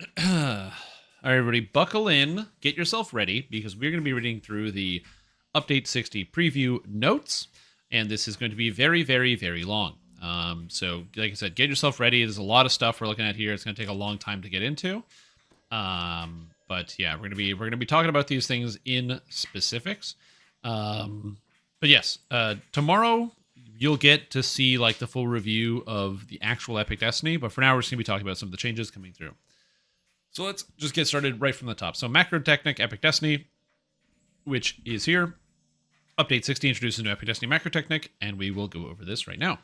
All right, everybody, buckle in, get yourself ready, because we're going to be reading through the Update 60 preview notes, and this is going to be very, very, very long. So, like I said, get yourself ready. There's a lot of stuff we're looking at here. It's going to take a long time to get into. But yeah, we're gonna be talking about these things in specifics. But yes, tomorrow you'll get to see like the full review of the actual Epic Destiny. But for now, we're just gonna be talking about some of the changes coming through. So let's just get started right from the top. So Machrotech Epic Destiny, which is here. Update 60 introduces new Epic Destiny Machrotech, and we will go over this right now.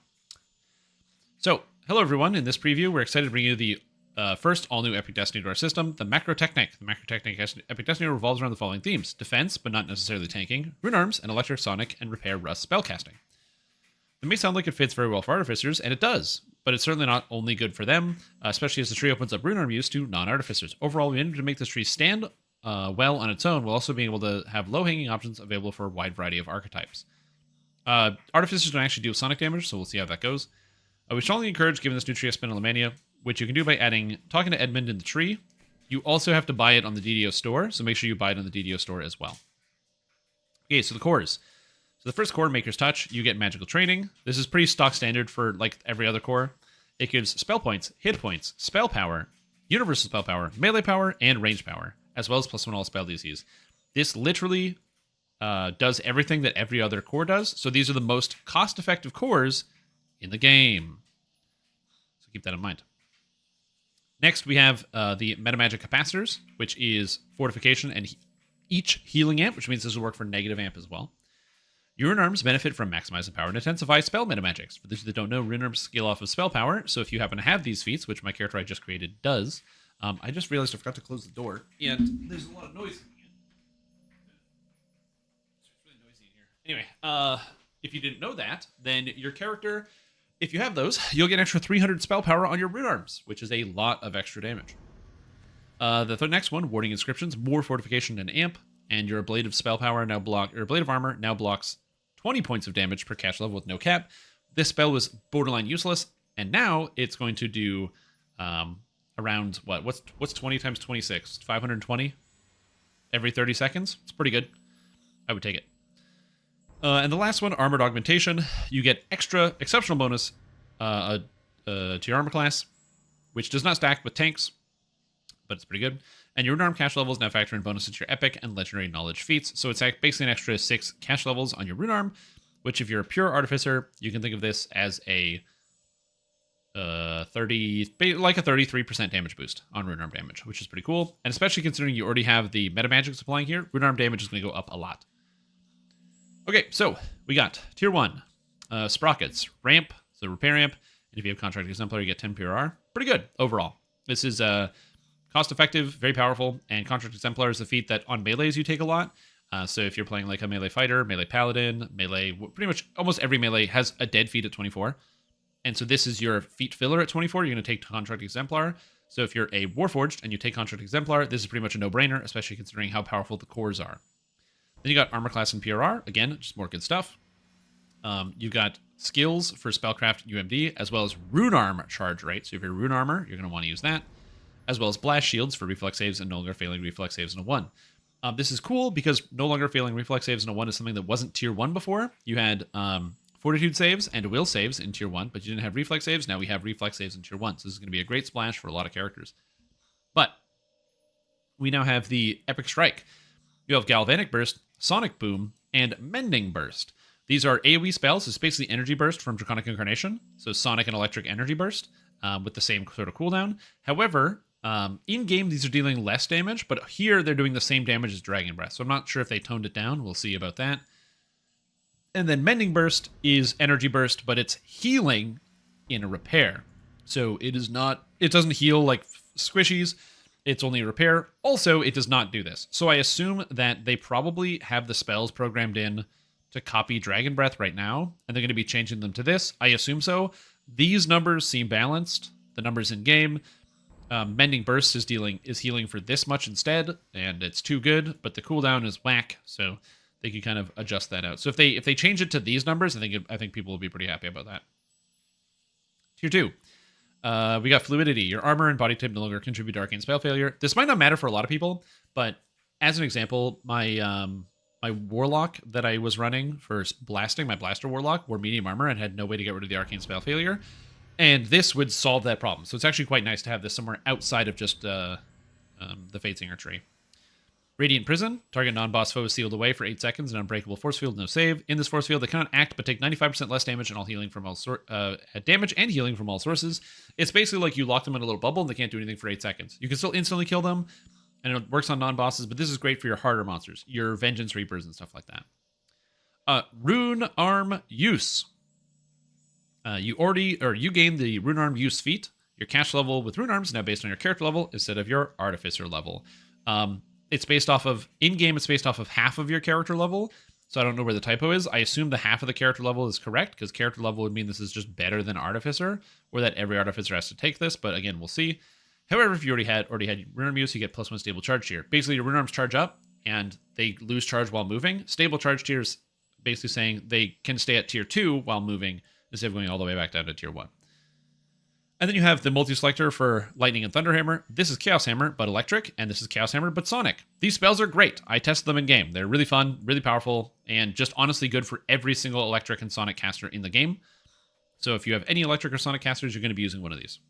So, hello everyone. In this preview, we're excited to bring you the first all-new Epic Destiny to our system, the Machrotech. The Machrotech Epic Destiny revolves around the following themes: defense, but not necessarily tanking, rune arms, and electric, sonic, and repair rust spellcasting. It may sound like it fits very well for artificers, and it does, but it's certainly not only good for them, especially as the tree opens up rune arm use to non-artificers. Overall, we aim to make this tree stand well on its own, while also being able to have low-hanging options available for a wide variety of archetypes. Artificers don't actually do sonic damage, so we'll see how that goes. We strongly encourage giving this new tree a spin on Lemania, which you can do by talking to Edmund in the tree. You also have to buy it on the DDO store, so make sure you buy it on the DDO store as well. Okay, so the cores. So the first core, Maker's Touch, you get magical training. This is pretty stock standard for like every other core. It gives spell points, hit points, spell power, universal spell power, melee power, and range power, as well as +1 all spell DCs. This literally does everything that every other core does, so these are the most cost-effective cores in the game. So keep that in mind. Next, we have the Metamagic Capacitors, which is Fortification and each Healing Amp, which means this will work for Negative Amp as well. Rune Arms benefit from maximizing power and intensify spell metamagics. For those that don't know, Rune Arms scale off of spell power, so if you happen to have these feats, which my character I just created does, I just realized I forgot to close the door, and there's a lot of noise coming in. It's really noisy in here. Anyway, if you didn't know that, then your character, if you have those, you'll get an extra 300 spell power on your Rune Arms, which is a lot of extra damage. The next one, Warding Inscriptions, more Fortification and Amp, and your Blade of Spell Power Blade of Armor now blocks 20 points of damage per catch level with no cap. This spell was borderline useless, and now it's going to do around what's 20 times 26? 520 every 30 seconds. It's pretty good. I would take it. And the last one, Armored Augmentation. You get extra exceptional bonus to your armor class, which does not stack with tanks, but it's pretty good. And your Rune Arm cash levels now factor in bonuses to your epic and legendary knowledge feats. So it's basically an extra 6 cash levels on your Rune Arm, which if you're a pure artificer, you can think of this as a 33% damage boost on Rune Arm damage, which is pretty cool. And especially considering you already have the meta magics applying here, Rune Arm damage is going to go up a lot. Okay, so we got tier 1, Sprockets, ramp, so repair ramp, and if you have Contract Exemplar, you get 10 PRR. Pretty good overall. This is cost-effective, very powerful, and Contract Exemplar is a feat that on melees you take a lot. So if you're playing like a melee fighter, melee paladin, pretty much almost every melee has a dead feat at 24. And so this is your feat filler at 24. You're going to take Contract Exemplar. So if you're a Warforged and you take Contract Exemplar, this is pretty much a no-brainer, especially considering how powerful the cores are. Then you got Armor Class and PRR. Again, just more good stuff. You've got skills for Spellcraft UMD, as well as Rune Arm charge rate. So if you're Rune Armor, you're going to want to use that, as well as Blast Shields for reflex saves and no longer failing reflex saves in a 1. This is cool because no longer failing reflex saves in a 1 is something that wasn't tier 1 before. You had Fortitude saves and Will saves in tier 1, but you didn't have reflex saves. Now we have reflex saves in tier 1. So this is going to be a great splash for a lot of characters. But we now have the Epic Strike. You have Galvanic Burst, Sonic Boom, and Mending Burst. These are AoE spells. It's basically Energy Burst from Draconic Incarnation. So Sonic and Electric Energy Burst with the same sort of cooldown. However, in-game, these are dealing less damage, but here they're doing the same damage as Dragon Breath. So I'm not sure if they toned it down. We'll see about that. And then Mending Burst is Energy Burst, but it's healing in a repair. So it doesn't heal like squishies. It's only a repair. Also, it does not do this. So I assume that they probably have the spells programmed in to copy Dragon Breath right now, and they're going to be changing them to this. I assume so. These numbers seem balanced. The numbers in game. Mending Burst is healing for this much instead, and it's too good, but the cooldown is whack, so they can kind of adjust that out. So if they change it to these numbers, I think people will be pretty happy about that. Tier 2. We got fluidity. Your armor and body type no longer contribute to arcane spell failure. This might not matter for a lot of people, but as an example, my warlock that I was running for blasting, my blaster warlock, wore medium armor and had no way to get rid of the arcane spell failure. And this would solve that problem. So it's actually quite nice to have this somewhere outside of just the Fatesinger tree. Radiant Prison. Target non-boss foe is sealed away for 8 seconds. An unbreakable force field, no save. In this force field, they cannot act but take 95% less damage and all healing from all damage and healing from all sources. It's basically like you lock them in a little bubble and they can't do anything for 8 seconds. You can still instantly kill them, and it works on non-bosses, but this is great for your harder monsters, your Vengeance Reapers and stuff like that. Rune Arm Use. You gain the Rune Arm Use feat. Your cash level with Rune Arms is now based on your character level instead of your Artificer level. It's based off of, in-game, it's based off of half of your character level, so I don't know where the typo is. I assume the half of the character level is correct, because character level would mean this is just better than Artificer, or that every Artificer has to take this, but again, we'll see. However, if you already had Rune Arm Use, you get +1 stable charge tier. Basically, your Rune Arms charge up, and they lose charge while moving. Stable charge tier is basically saying they can stay at tier 2 while moving, instead of going all the way back down to tier 1. And then you have the multi-selector for Lightning and Thunderhammer. This is Chaos Hammer, but electric, and this is Chaos Hammer, but sonic. These spells are great. I tested them in-game. They're really fun, really powerful, and just honestly good for every single electric and sonic caster in the game. So if you have any electric or sonic casters, you're going to be using one of these.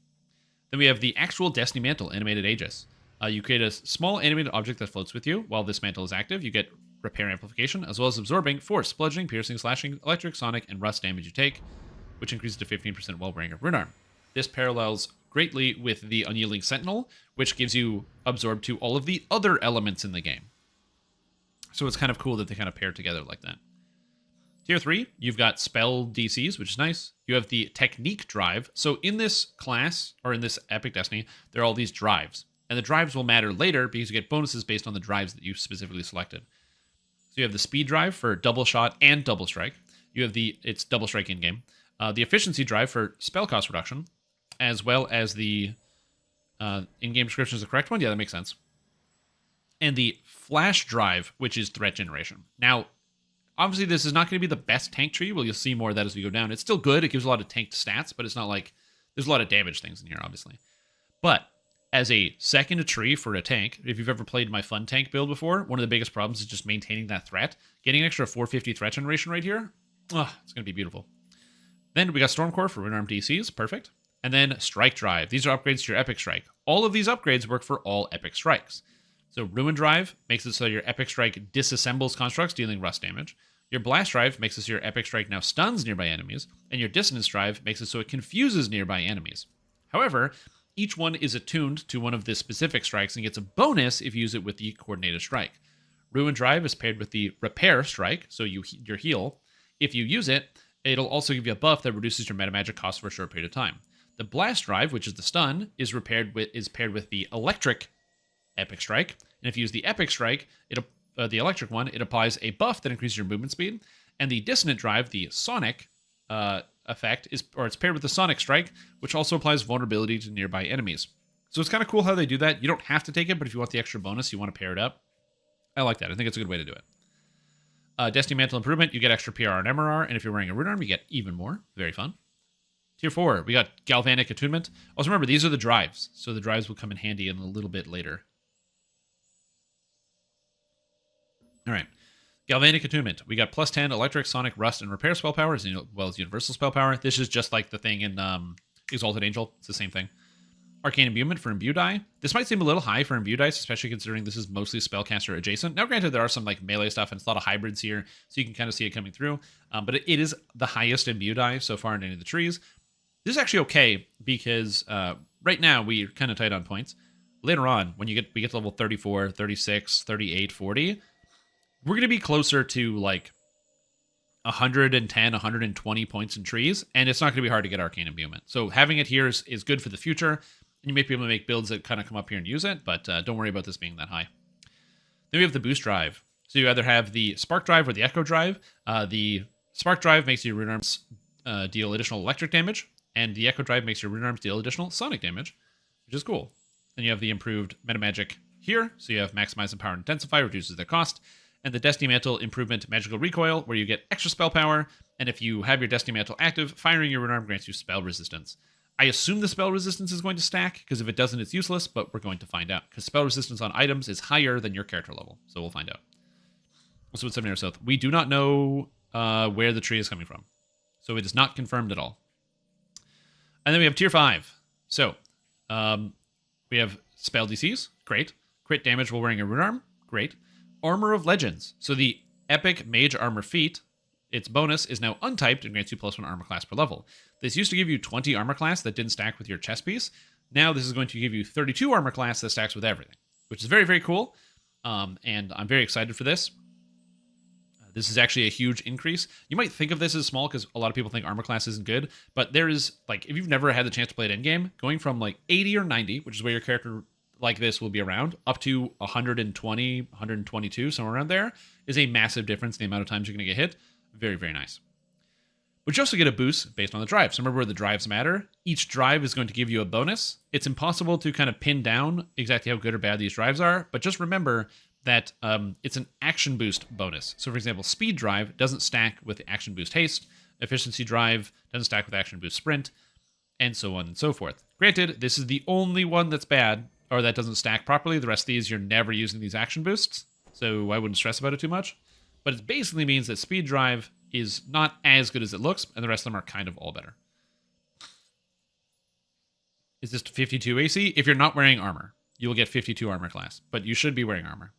Then we have the actual Destiny Mantle, Animated Aegis. You create a small animated object that floats with you. While this mantle is active, you get Repair Amplification, as well as absorbing Force, Bludgeoning, Piercing, Slashing, Electric, Sonic, and Rust damage you take, which increases to 15% while wearing a Rune Arm. This parallels greatly with the Unyielding Sentinel, which gives you absorb to all of the other elements in the game. So it's kind of cool that they kind of pair together like that. Tier 3, you've got spell DCs, which is nice. You have the Technique Drive. So in this class, or in this Epic Destiny, there are all these drives. And the drives will matter later because you get bonuses based on the drives that you specifically selected. So you have the Speed Drive for Double Shot and Double Strike. You have it's Double Strike in-game. The Efficiency Drive for spell cost reduction, as well as the in-game description is the correct one. Yeah, that makes sense. And the Flash Drive, which is threat generation. Now, obviously, this is not going to be the best tank tree. Well, you'll see more of that as we go down. It's still good. It gives a lot of tanked stats, but it's not like there's a lot of damage things in here, obviously. But as a second tree for a tank, if you've ever played my fun tank build before, one of the biggest problems is just maintaining that threat. Getting an extra 450 threat generation right here, it's going to be beautiful. Then we got Stormcore for Rune Arm DCs, perfect. And then Strike Drive. These are upgrades to your Epic Strike. All of these upgrades work for all Epic Strikes. So Ruin Drive makes it so your Epic Strike disassembles constructs, dealing rust damage. Your Blast Drive makes it so your Epic Strike now stuns nearby enemies. And your Dissonance Drive makes it so it confuses nearby enemies. However, each one is attuned to one of the specific strikes and gets a bonus if you use it with the Coordinated Strike. Ruin Drive is paired with the Repair Strike, so your heal. If you use it, it'll also give you a buff that reduces your meta magic cost for a short period of time. The Blast Drive, which is the stun, is paired with the Electric Epic Strike. And if you use the Epic Strike, the electric one, it applies a buff that increases your movement speed. And the Dissonant Drive, the Sonic effect, it's paired with the Sonic Strike, which also applies vulnerability to nearby enemies. So it's kind of cool how they do that. You don't have to take it, but if you want the extra bonus, you want to pair it up. I like that. I think it's a good way to do it. Destiny Mantle Improvement, you get extra PR and MRR, and if you're wearing a Rune Arm, you get even more. Very fun. Tier 4, we got Galvanic Attunement. Also remember, these are the drives, so the drives will come in handy in a little bit later. All right. Galvanic Attunement. We got +10 Electric, Sonic, Rust, and Repair spell power, as well as Universal spell power. This is just like the thing in Exalted Angel. It's the same thing. Arcane Imbuement for Imbue Die. This might seem a little high for Imbue Dice, especially considering this is mostly Spellcaster adjacent. Now, granted, there are some like melee stuff, and it's a lot of hybrids here, so you can kind of see it coming through. But it is the highest Imbue Die so far in any of the trees. This is actually okay, because right now we're kind of tight on points. Later on, when we get to level 34, 36, 38, 40, we're going to be closer to like 110, 120 points in trees, and it's not going to be hard to get Arcane Imbuement. So having it here is good for the future, and you may be able to make builds that kind of come up here and use it, but don't worry about this being that high. Then we have the Boost Drive. So you either have the Spark Drive or the Echo Drive. The Spark Drive makes your Rune Arms deal additional electric damage, and the Echo Drive makes your Rune Arms deal additional sonic damage, which is cool. Then you have the improved Meta Magic here, so you have Maximize and Power and Intensify, reduces their cost. And the Destiny Mantle Improvement Magical Recoil, where you get extra spell power, and if you have your Destiny Mantle active, firing your Rune Arm grants you spell resistance. I assume the spell resistance is going to stack, because if it doesn't, it's useless, but we're going to find out. Because spell resistance on items is higher than your character level, so we'll find out. Also with 7 South, we do not know where the tree is coming from. So it is not confirmed at all. And then we have tier 5. So we have spell DCs, great. Crit damage while wearing a Rune Arm, great. Armor of Legends. So the epic mage armor feat, its bonus is now untyped and grants you +1 armor class per level. This used to give you 20 armor class that didn't stack with your chest piece. Now this is going to give you 32 armor class that stacks with everything, which is very, very cool. And I'm very excited for this. This is actually a huge increase. You might think of this as small because a lot of people think armor class isn't good, but there is, like, if you've never had the chance to play it endgame, going from like 80 or 90, which is where your character like this will be around, up to 120, 122, somewhere around there, is a massive difference in the amount of times you're going to get hit. Very, very nice. But you also get a boost based on the drive. So remember where the drives matter. Each drive is going to give you a bonus. It's impossible to kind of pin down exactly how good or bad these drives are, but just remember that it's an action boost bonus. So for example, speed drive doesn't stack with action boost haste, efficiency drive doesn't stack with action boost sprint, and so on and so forth. Granted, this is the only one that's bad, or that doesn't stack properly. The rest of these, you're never using these action boosts, so I wouldn't stress about it too much. But it basically means that speed drive is not as good as it looks, and the rest of them are kind of all better. Is this 52 AC? If you're not wearing armor, you will get 52 armor class, but you should be wearing armor.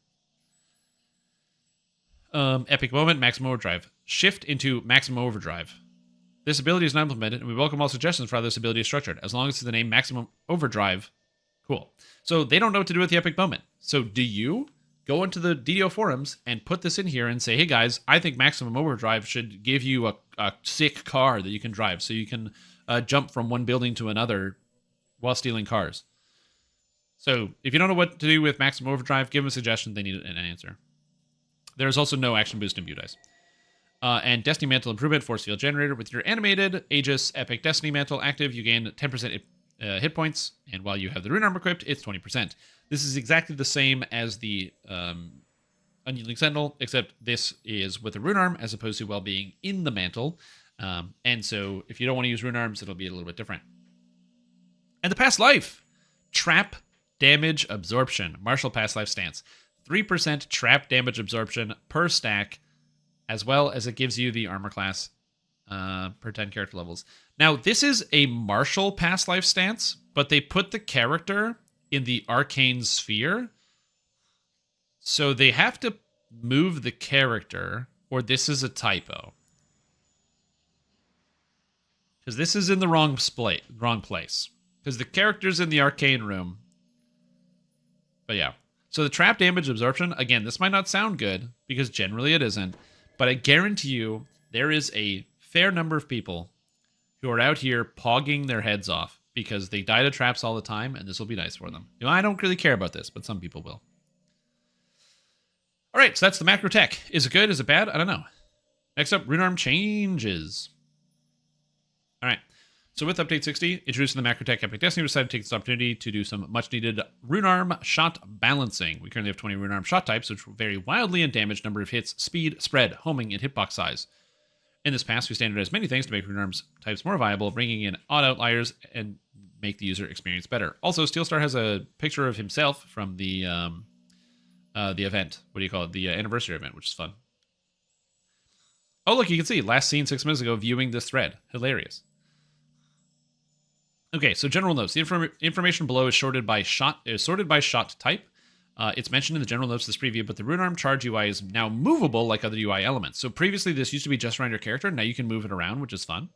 Epic Moment, Maximum Overdrive. Shift into Maximum Overdrive. This ability is not implemented, and we welcome all suggestions for how this ability is structured. As long as it's the name Maximum Overdrive, cool. So they don't know what to do with the Epic Moment. So do you go into the DDO forums and put this in here and say, hey guys, I think Maximum Overdrive should give you a sick car that you can drive so you can jump from one building to another while stealing cars. So if you don't know what to do with Maximum Overdrive, give them a suggestion. They need an answer. There's also no action boost in View Dice. And Destiny Mantle Improvement, Force Field Generator. With your animated Aegis Epic Destiny Mantle active, you gain 10% hit points, and while you have the Rune Arm equipped, it's 20%. This is exactly the same as the Unyielding Sentinel, except this is with the Rune Arm as opposed to while being in the mantle. And so if you don't want to use Rune Arms, it'll be a little bit different. And the Past Life. Trap Damage Absorption. Martial Past Life Stance. 3% trap damage absorption per stack, as well as it gives you the armor class per 10 character levels. Now, this is a martial past life stance, but they put the character in the arcane sphere, so they have to move the character, or this is a typo. Because this is in the wrong place. Because the character's in the arcane room. But yeah. So the trap damage absorption, again, this might not sound good, because generally it isn't, but I guarantee you there is a fair number of people who are out here pogging their heads off because they die to traps all the time, and this will be nice for them. You know, I don't really care about this, but some people will. All right, so that's the Machrotech. Is it good? Is it bad? I don't know. Next up, Rune Arm Changes. All right. So with Update 60, introducing the Machrotech Epic Destiny, we decided to take this opportunity to do some much-needed Rune Arm shot balancing. We currently have 20 Rune Arm shot types, which vary wildly in damage, number of hits, speed, spread, homing, and hitbox size. In this pass, we standardized many things to make Rune Arm's types more viable, bringing in odd outliers and make the user experience better. Also, Steelstar has a picture of himself from the event. What do you call it? The anniversary event, which is fun. Oh, look, you can see last seen 6 minutes ago viewing this thread. Hilarious. Okay, so general notes. The information below is sorted by shot type. It's mentioned in the general notes of this preview, but the Rune Arm charge UI is now movable like other UI elements. So previously this used to be just around your character. Now you can move it around, which is fun.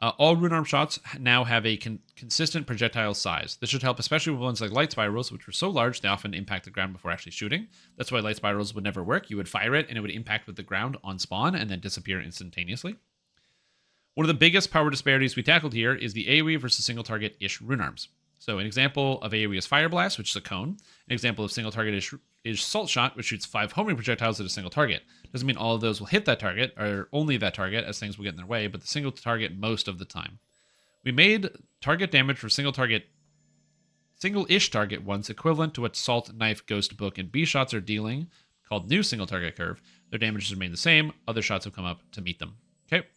All Rune Arm shots now have a consistent projectile size. This should help, especially with ones like light spirals, which are so large they often impact the ground before actually shooting. That's why light spirals would never work. You would fire it and it would impact with the ground on spawn and then disappear instantaneously. One of the biggest power disparities we tackled here is the AoE versus single target-ish Rune Arms. So an example of AoE is Fire Blast, which is a cone. An example of single target is Salt Shot, which shoots 5 homing projectiles at a single target. Doesn't mean all of those will hit that target, or only that target, as things will get in their way, but the single target most of the time. We made target damage for single-ish target ones equivalent to what Salt, Knife, Ghost, Book, and B shots are dealing, called New Single Target Curve. Their damages remain the same. Other shots have come up to meet them. Okay.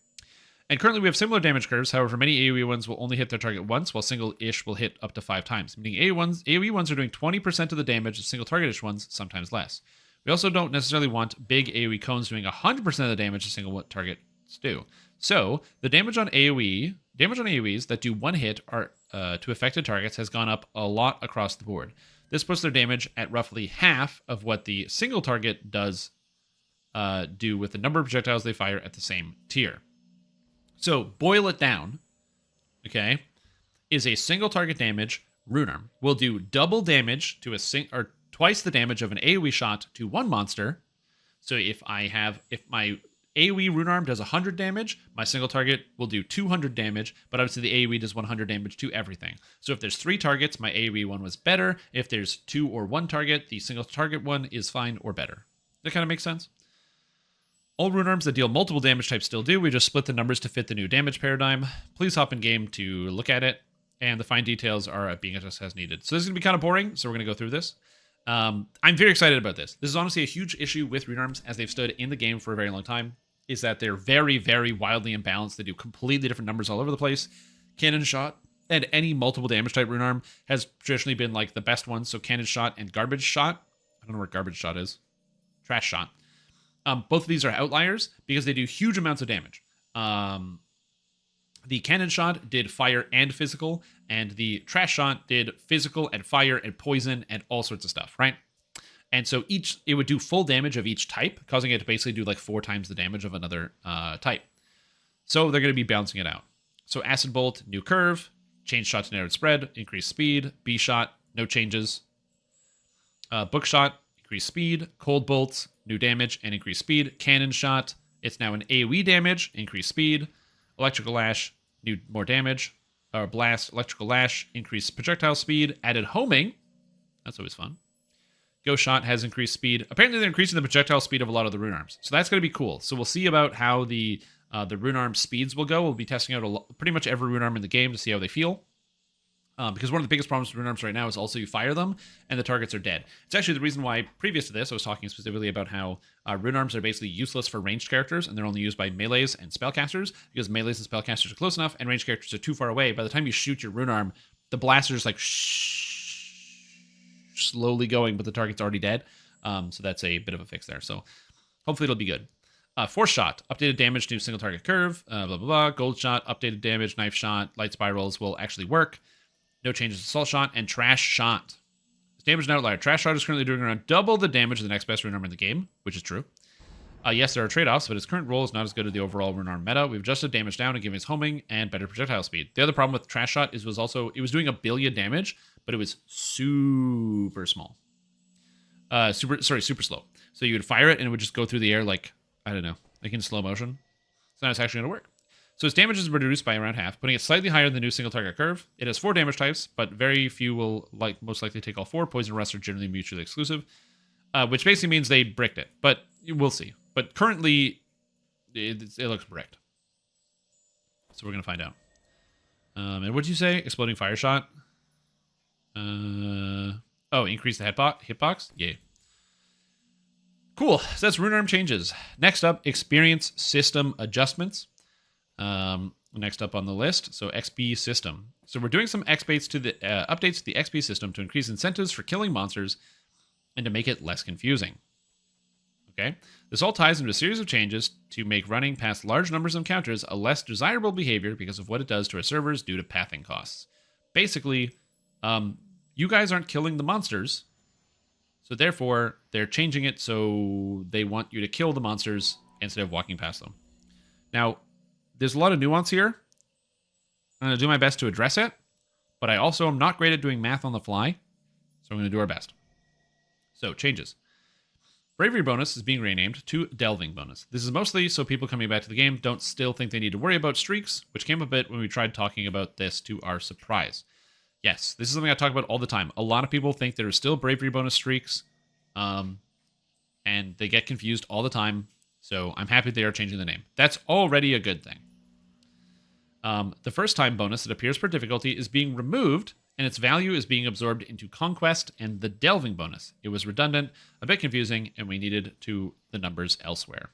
And currently we have similar damage curves. However, many AoE ones will only hit their target once, while single-ish will hit up to 5 times. Meaning AoE ones are doing 20% of the damage, and single target-ish ones sometimes less. We also don't necessarily want big AoE cones doing 100% of the damage a single targets do. So the damage on AoEs that do one hit are to affected targets has gone up a lot across the board. This puts their damage at roughly half of what the single target does do with the number of projectiles they fire at the same tier. So boil it down, okay, is a single target damage Rune Arm will do double damage to or twice the damage of an AoE shot to one monster. So if my AoE Rune Arm does 100 damage, my single target will do 200 damage, but obviously the AoE does 100 damage to everything. So if there's 3 targets, my AoE one was better. If there's 2 or 1 target, the single target one is fine or better. That kind of makes sense? All Rune Arms that deal multiple damage types still do. We just split the numbers to fit the new damage paradigm. Please hop in game to look at it, and the fine details are being adjusted as needed. So this is going to be kind of boring, so we're going to go through this. I'm very excited about this. This is honestly a huge issue with Rune Arms as they've stood in the game for a very long time, is that they're very, very wildly imbalanced. They do completely different numbers all over the place. Cannon Shot and any multiple damage type Rune Arm has traditionally been like the best ones. So Cannon Shot and Garbage Shot. I don't know where Garbage Shot is. Trash Shot. Both of these are outliers because they do huge amounts of damage. The Cannon Shot did fire and physical, and the Trash Shot did physical and fire and poison and all sorts of stuff, right? And so it would do full damage of each type, causing it to basically do like 4 times the damage of another type. So they're going to be balancing it out. So Acid Bolt, new curve, change shot to narrowed spread, increased speed, B Shot, no changes. Book Shot, increased speed, Cold Bolts, new damage and increased speed. Cannon Shot, it's now an AoE damage, increased speed. Electrical Lash, more damage. Blast, Electrical Lash, increased projectile speed, added homing. That's always fun. Ghost Shot has increased speed. Apparently they're increasing the projectile speed of a lot of the Rune Arms. So that's going to be cool. So we'll see about how the Rune Arm speeds will go. We'll be testing out pretty much every Rune Arm in the game to see how they feel. Because one of the biggest problems with Rune Arms right now is also you fire them and the targets are dead. It's actually the reason why previous to this I was talking specifically about how Rune Arms are basically useless for ranged characters and they're only used by melees and spellcasters because melees and spellcasters are close enough and ranged characters are too far away. By the time you shoot your Rune Arm, the blaster is like slowly going, but the target's already dead. So that's a bit of a fix there. So hopefully it'll be good. Force Shot, updated damage to single target curve, blah, blah, blah. Gold Shot, updated damage, Knife Shot, Light Spirals will actually work. No changes to Assault Shot, and Trash Shot. This damage is an outlier. Trash Shot is currently doing around double the damage of the next best Rune Arm in the game, which is true. Yes, there are trade-offs, but its current role is not as good as the overall Rune Arm meta. We've adjusted damage down and given its homing and better projectile speed. The other problem with Trash Shot is it was doing 1 billion damage, but it was super small. Super slow. So you would fire it and it would just go through the air like, I don't know, like in slow motion. So now it's actually going to work. So its damage is reduced by around half, putting it slightly higher than the new single target curve. It has 4 damage types, but very few will most likely take all 4. Poison and rest are generally mutually exclusive, which basically means they bricked it. But we'll see. But currently, it looks bricked. So we're going to find out. And what did you say? Exploding Fire Shot? Increase the hitbox? Yeah. Cool. So that's Rune Arm Changes. Next up, Experience System Adjustments. Next up on the list, so XP system. So we're doing some updates to the XP system to increase incentives for killing monsters and to make it less confusing. Okay, this all ties into a series of changes to make running past large numbers of encounters a less desirable behavior because of what it does to our servers due to pathing costs. Basically, you guys aren't killing the monsters, so therefore they're changing it so they want you to kill the monsters instead of walking past them. Now, there's a lot of nuance here. I'm going to do my best to address it, but I also am not great at doing math on the fly, so I'm going to do our best. So, changes. Bravery bonus is being renamed to Delving bonus. This is mostly so people coming back to the game don't still think they need to worry about streaks, which came a bit when we tried talking about this to our surprise. Yes, this is something I talk about all the time. A lot of people think there are still bravery bonus streaks, and they get confused all the time, so I'm happy they are changing the name. That's already a good thing. The first time bonus that appears per difficulty is being removed, and its value is being absorbed into Conquest and the Delving bonus. It was redundant, a bit confusing, and we needed the numbers elsewhere.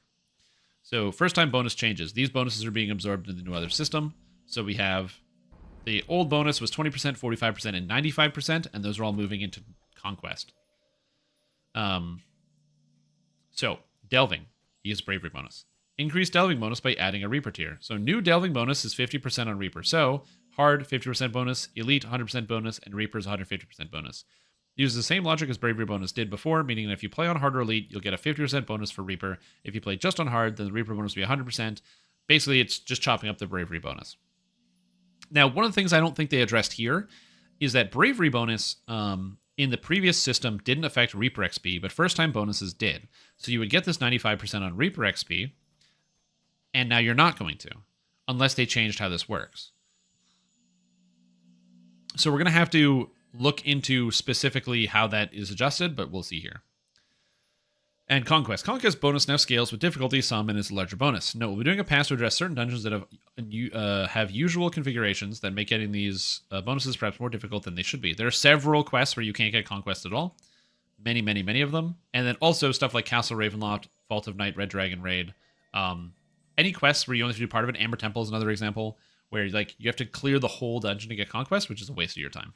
So first time bonus changes. These bonuses are being absorbed into the new other system. So we have the old bonus was 20%, 45%, and 95%, and those are all moving into Conquest. So Delving, he gets Bravery bonus. Increase Delving bonus by adding a Reaper tier. So new Delving bonus is 50% on Reaper. So Hard, 50% bonus, Elite, 100% bonus, and Reaper's 150% bonus. Uses the same logic as Bravery bonus did before, meaning that if you play on Hard or Elite, you'll get a 50% bonus for Reaper. If you play just on Hard, then the Reaper bonus will be 100%. Basically, it's just chopping up the Bravery bonus. Now, one of the things I don't think they addressed here is that Bravery bonus in the previous system didn't affect Reaper XP, but first-time bonuses did. So you would get this 95% on Reaper XP, and now you're not going to, unless they changed how this works. So we're going to have to look into specifically how that is adjusted, but we'll see here. And Conquest. Conquest bonus now scales with difficulty some and is a larger bonus. Note, we'll be doing a pass to address certain dungeons that have usual configurations that make getting these bonuses perhaps more difficult than they should be. There are several quests where you can't get Conquest at all. Many, many, many of them. And then also stuff like Castle Ravenloft, Vault of Night, Red Dragon Raid. Any quests where you only have to do part of it. Amber Temple is another example where you have to clear the whole dungeon to get Conquest, which is a waste of your time.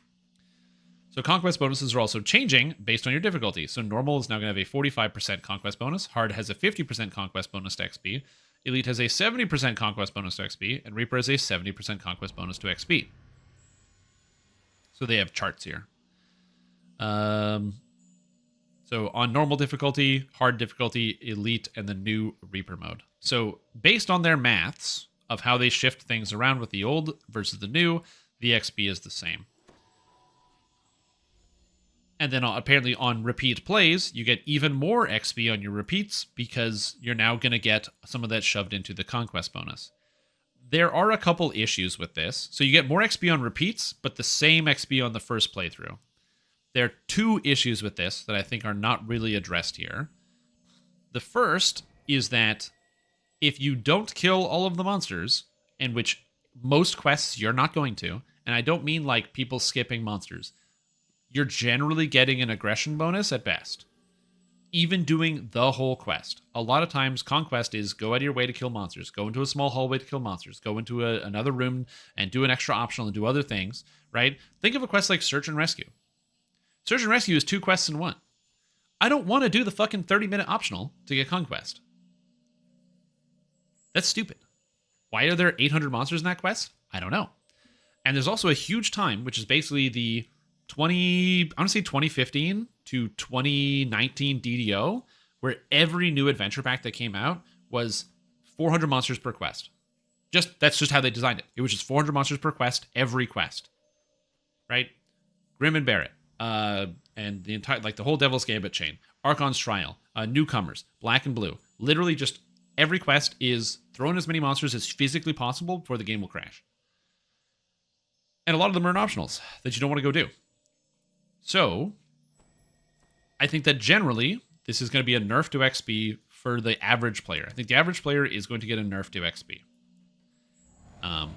So Conquest bonuses are also changing based on your difficulty. So Normal is now going to have a 45% Conquest bonus. Hard has a 50% Conquest bonus to XP. Elite has a 70% Conquest bonus to XP. And Reaper has a 70% Conquest bonus to XP. So they have charts here. So on Normal difficulty, Hard difficulty, Elite, and the new Reaper mode. So based on their maths of how they shift things around with the old versus the new, the XP is the same. And then apparently on repeat plays, you get even more XP on your repeats because you're now going to get some of that shoved into the Conquest bonus. There are a couple issues with this. So you get more XP on repeats, but the same XP on the first playthrough. There are two issues with this that I think are not really addressed here. The first is that if you don't kill all of the monsters, in which most quests you're not going to, and I don't mean like people skipping monsters, you're generally getting an aggression bonus at best. Even doing the whole quest. A lot of times, Conquest is go out of your way to kill monsters. Go into a small hallway to kill monsters. Go into another room and do an extra optional and do other things, right? Think of a quest like Search and Rescue. Search and Rescue is 2 quests in 1. I don't want to do the fucking 30-minute optional to get Conquest. That's stupid. Why are there 800 monsters in that quest? I don't know. And there's also a huge time, which is basically the 2015 to 2019 DDO, where every new adventure pack that came out was 400 monsters per quest. That's just how they designed it. It was just 400 monsters per quest, every quest. Right? Grim and Barret, and the entire, like the whole Devil's Gambit chain, Archon's Trial, Newcomers, Black and Blue. Literally just every quest is throw in as many monsters as physically possible before the game will crash. And a lot of them are optionals that you don't want to go do. So, I think that generally, this is going to be a nerf to XP for the average player. I think the average player is going to get a nerf to XP,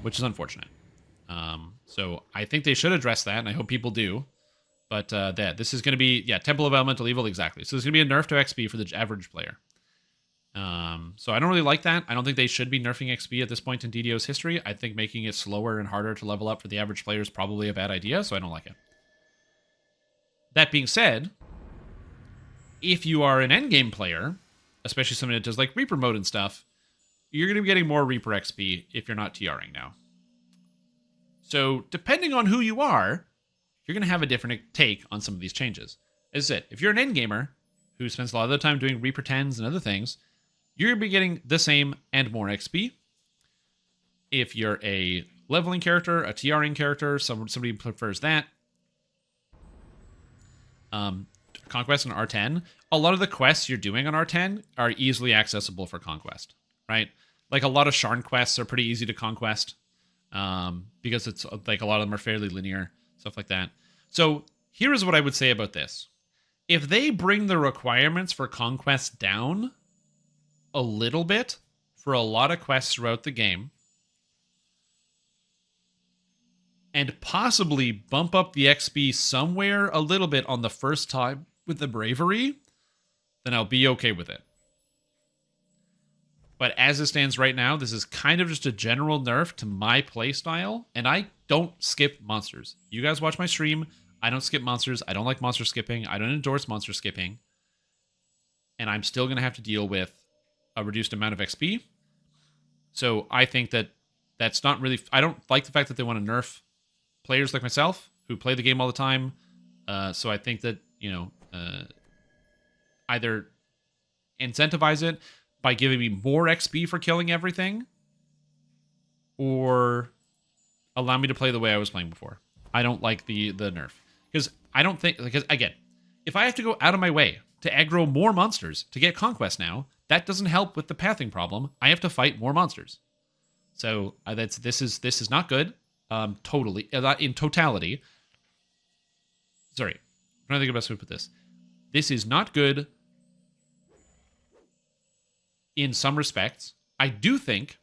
which is unfortunate. So, I think they should address that, and I hope people do. But this is going to be, Temple of Elemental Evil, exactly. So, there's going to be a nerf to XP for the average player. So, I don't really like that. I don't think they should be nerfing XP at this point in DDO's history. I think making it slower and harder to level up for the average player is probably a bad idea, so I don't like it. That being said, if you are an endgame player, especially somebody that does like Reaper mode and stuff, you're going to be getting more Reaper XP if you're not TRing now. So depending on who you are, you're going to have a different take on some of these changes. As I said, if you're an endgamer who spends a lot of the time doing Reaper 10s and other things, you're going to be getting the same and more XP. If you're a leveling character, a TRing character, somebody who prefers that, Conquest and R10, a lot of the quests you're doing on R10 are easily accessible for Conquest, right? Like a lot of Sharn quests are pretty easy to Conquest because it's like a lot of them are fairly linear, stuff like that. So here is what I would say about this. If they bring the requirements for Conquest down a little bit for a lot of quests throughout the game, and possibly bump up the XP somewhere a little bit on the first time with the Bravery, then I'll be okay with it. But as it stands right now, this is kind of just a general nerf to my playstyle, and I don't skip monsters. You guys watch my stream. I don't skip monsters. I don't like monster skipping. I don't endorse monster skipping. And I'm still going to have to deal with a reduced amount of XP. So I think that that's not really... I don't like the fact that they want to nerf players like myself who play the game all the time. So I think that, either incentivize it by giving me more XP for killing everything, or allow me to play the way I was playing before. I don't like the nerf. Because I don't think... Because, again, if I have to go out of my way to aggro more monsters to get Conquest now, that doesn't help with the pathing problem. I have to fight more monsters. So this is not good. Totally. In totality. Sorry. I'm trying to think of the best way to put this. This is not good in some respects. I do think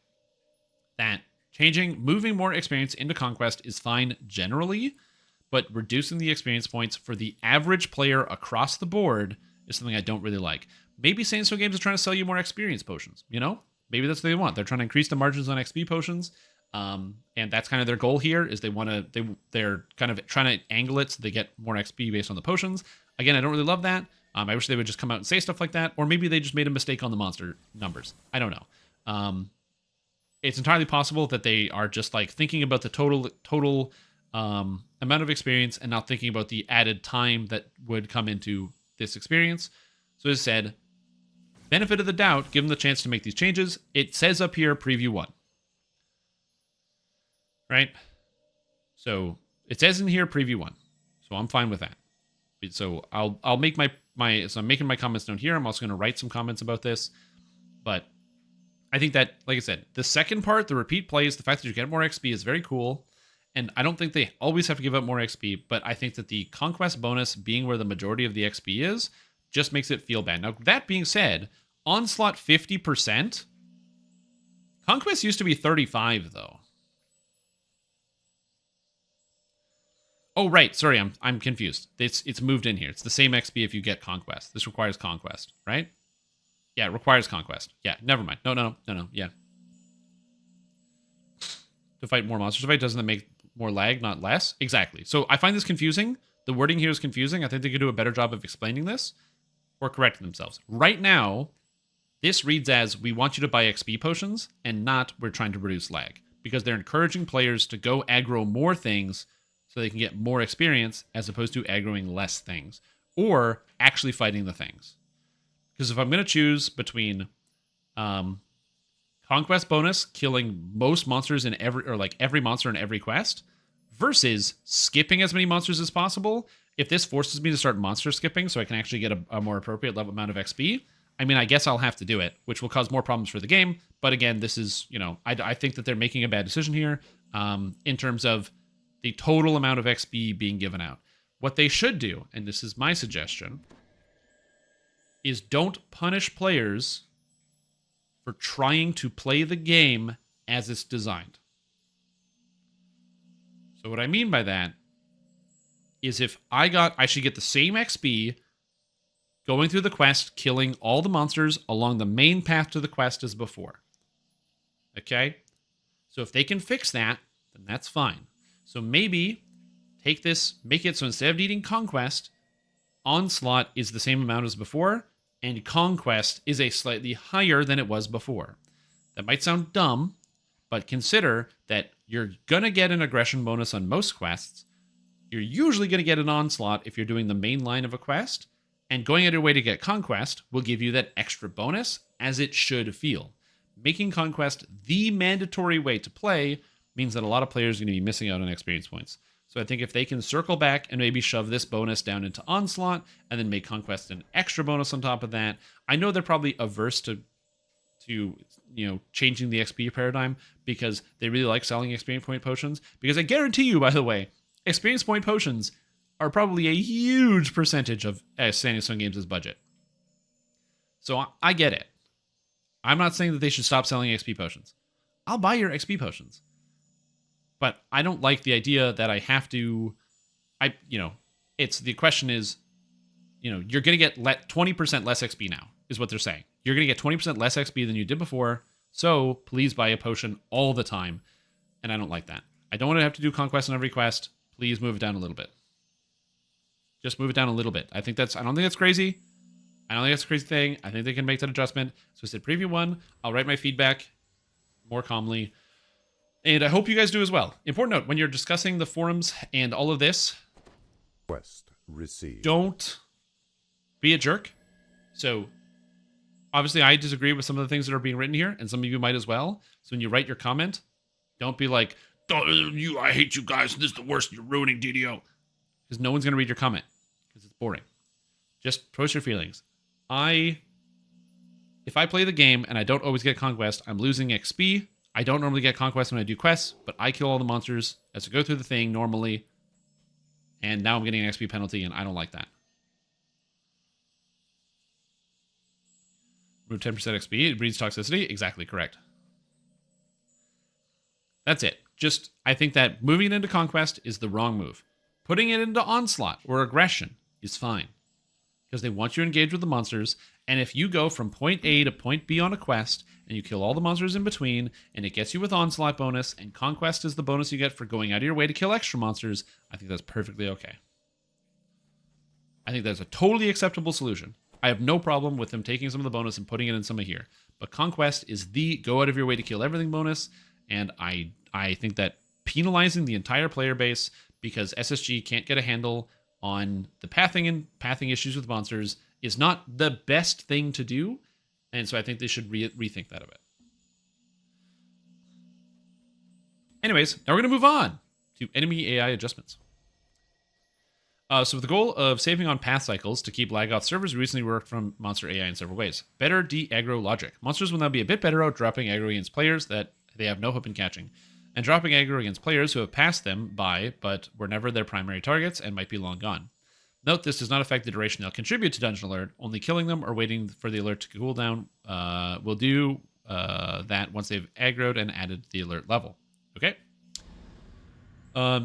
that moving more experience into Conquest is fine generally, but reducing the experience points for the average player across the board is something I don't really like. Maybe Saints Row Games is trying to sell you more experience potions, Maybe that's what they want. They're trying to increase the margins on XP potions, and that's kind of their goal here, is they're kind of trying to angle it so they get more XP based on the potions. Again, I don't really love that. I wish they would just come out and say stuff like that, or maybe they just made a mistake on the monster numbers. I don't know. It's entirely possible that they are just like thinking about the total amount of experience and not thinking about the added time that would come into this experience. So as I said, benefit of the doubt, give them the chance to make these changes. It says up here, preview 1. Right? So it says in here, preview 1. So I'm fine with that. So I'll make so I'm making my comments down here. I'm also going to write some comments about this. But I think that, like I said, the second part, the repeat plays, the fact that you get more XP is very cool. And I don't think they always have to give up more XP, but I think that the Conquest bonus being where the majority of the XP is just makes it feel bad. Now, that being said, Onslaught 50%. Conquest used to be 35, though. Oh, right. Sorry, I'm confused. It's moved in here. It's the same XP if you get Conquest. This requires Conquest, right? Yeah, it requires Conquest. Yeah, never mind. No. Yeah. To fight more monsters. To fight, doesn't that make more lag, not less? Exactly. So I find this confusing. The wording here is confusing. I think they could do a better job of explaining this or correcting themselves. Right now, this reads as, we want you to buy XP potions, and not, we're trying to reduce lag. Because they're encouraging players to go aggro more things so they can get more experience, as opposed to aggroing less things. Or actually fighting the things. Because if I'm going to choose between Conquest bonus, killing most monsters in every monster in every quest, versus skipping as many monsters as possible, if this forces me to start monster skipping so I can actually get a more appropriate level amount of XP, I mean, I guess I'll have to do it, which will cause more problems for the game. But again, this is, I think that they're making a bad decision here in terms of the total amount of XP being given out. What they should do, and this is my suggestion, is don't punish players for trying to play the game as it's designed. So what I mean by that is if I should get the same XP going through the quest, killing all the monsters along the main path to the quest as before. Okay? So if they can fix that, then that's fine. So maybe take this, make it so instead of needing Conquest, Onslaught is the same amount as before, and Conquest is a slightly higher than it was before. That might sound dumb, but consider that you're going to get an aggression bonus on most quests. You're usually going to get an Onslaught if you're doing the main line of a quest, and going out of your way to get Conquest will give you that extra bonus, as it should feel. Making Conquest the mandatory way to play means that a lot of players are going to be missing out on experience points. So I think if they can circle back and maybe shove this bonus down into Onslaught and then make Conquest an extra bonus on top of that, I know they're probably averse to changing the XP paradigm because they really like selling experience point potions. Because I guarantee you, by the way, experience point potions are probably a huge percentage of Miscellaneous Games' budget. So I get it. I'm not saying that they should stop selling XP potions. I'll buy your XP potions. But I don't like the idea that I have to, the question is, you're going to get 20% less XP now, is what they're saying. you're going to get 20% less XP than you did before. So please buy a potion all the time. And I don't like that. I don't want to have to do conquest on every quest. Please move it down a little bit. Just move it down a little bit. I don't think that's crazy. I don't think that's a crazy thing. I think they can make that adjustment. So I said preview 1. I'll write my feedback more calmly. And I hope you guys do as well. Important note, when you're discussing the forums and all of this, Quest received. Don't be a jerk. So obviously I disagree with some of the things that are being written here, and some of you might as well. So when you write your comment, don't be like, I hate you guys, this is the worst, you're ruining DDO. Because no one's going to read your comment. Because it's boring. Just post your feelings. If I play the game and I don't always get conquest, I'm losing XP. I don't normally get conquest when I do quests, but I kill all the monsters as I go through the thing normally. And now I'm getting an XP penalty, and I don't like that. Remove 10% XP, it breeds toxicity. Exactly correct. That's it. I think that moving it into Conquest is the wrong move. Putting it into Onslaught or Aggression is fine. Because they want you to engage with the monsters, and if you go from point A to point B on a quest, and you kill all the monsters in between, and it gets you with Onslaught bonus, and Conquest is the bonus you get for going out of your way to kill extra monsters, I think that's perfectly okay. I think that's a totally acceptable solution. I have no problem with them taking some of the bonus and putting it in some of here. But Conquest is the go out of your way to kill everything bonus, and I think that penalizing the entire player base because SSG can't get a handle on the pathing and pathing issues with monsters is not the best thing to do, and so I think they should rethink that a bit. Anyways, now we're going to move on to enemy AI adjustments. So with the goal of saving on path cycles to keep lag off servers, we recently worked from monster AI in several ways. Better de-aggro logic. Monsters will now be a bit better at dropping aggro against players that they have no hope in catching, and dropping aggro against players who have passed them by but were never their primary targets and might be long gone. Note this does not affect the duration they'll contribute to Dungeon Alert. Only killing them or waiting for the alert to cool down will do that once they've aggroed and added the alert level. Okay?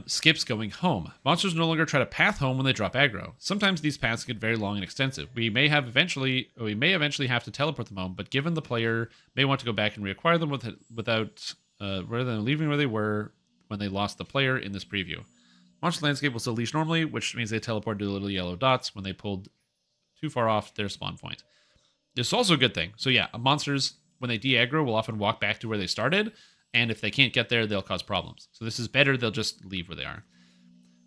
Skips going home. Monsters no longer try to path home when they drop aggro. Sometimes these paths get very long and extensive. We may eventually have to teleport them home, but given the player may want to go back and reacquire them without rather than leaving where they were when they lost the player in this preview. Monster landscape will still leash normally, which means they teleport to the little yellow dots when they pulled too far off their spawn point. This is also a good thing. So yeah, monsters, when they de-aggro, will often walk back to where they started, and if they can't get there, they'll cause problems. So this is better, they'll just leave where they are.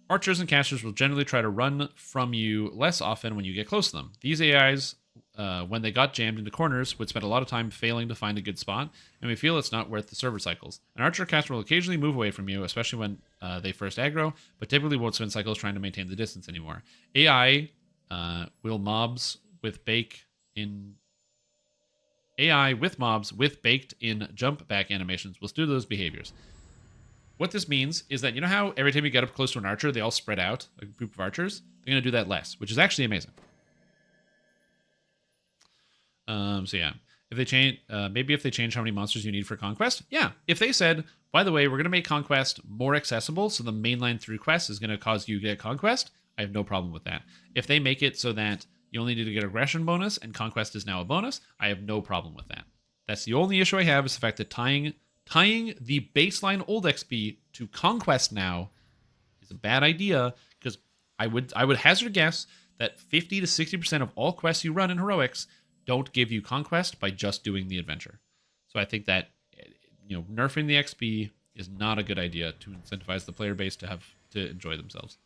Archers and casters will generally try to run from you less often when you get close to them. These AIs, when they got jammed into corners, would spend a lot of time failing to find a good spot, and we feel it's not worth the server cycles. An archer or caster will occasionally move away from you, especially when they first aggro, but typically won't spend cycles trying to maintain the distance anymore. AI will mobs with baked in jump back animations will do those behaviors. What this means is that you know how every time you get up close to an archer, they all spread out, a group of archers? They're going to do that less, which is actually amazing. So yeah, if they change, maybe if they change how many monsters you need for Conquest, yeah. If they said, by the way, we're going to make Conquest more accessible, so the mainline through quest is going to cause you to get Conquest, I have no problem with that. If they make it so that you only need to get aggression bonus and Conquest is now a bonus, I have no problem with that. That's the only issue I have is the fact that tying the baseline old XP to Conquest now is a bad idea, because I would hazard a guess that 50 to 60% of all quests you run in Heroics don't give you Conquest by just doing the adventure. So I think that nerfing the XP is not a good idea to incentivize the player base to enjoy themselves.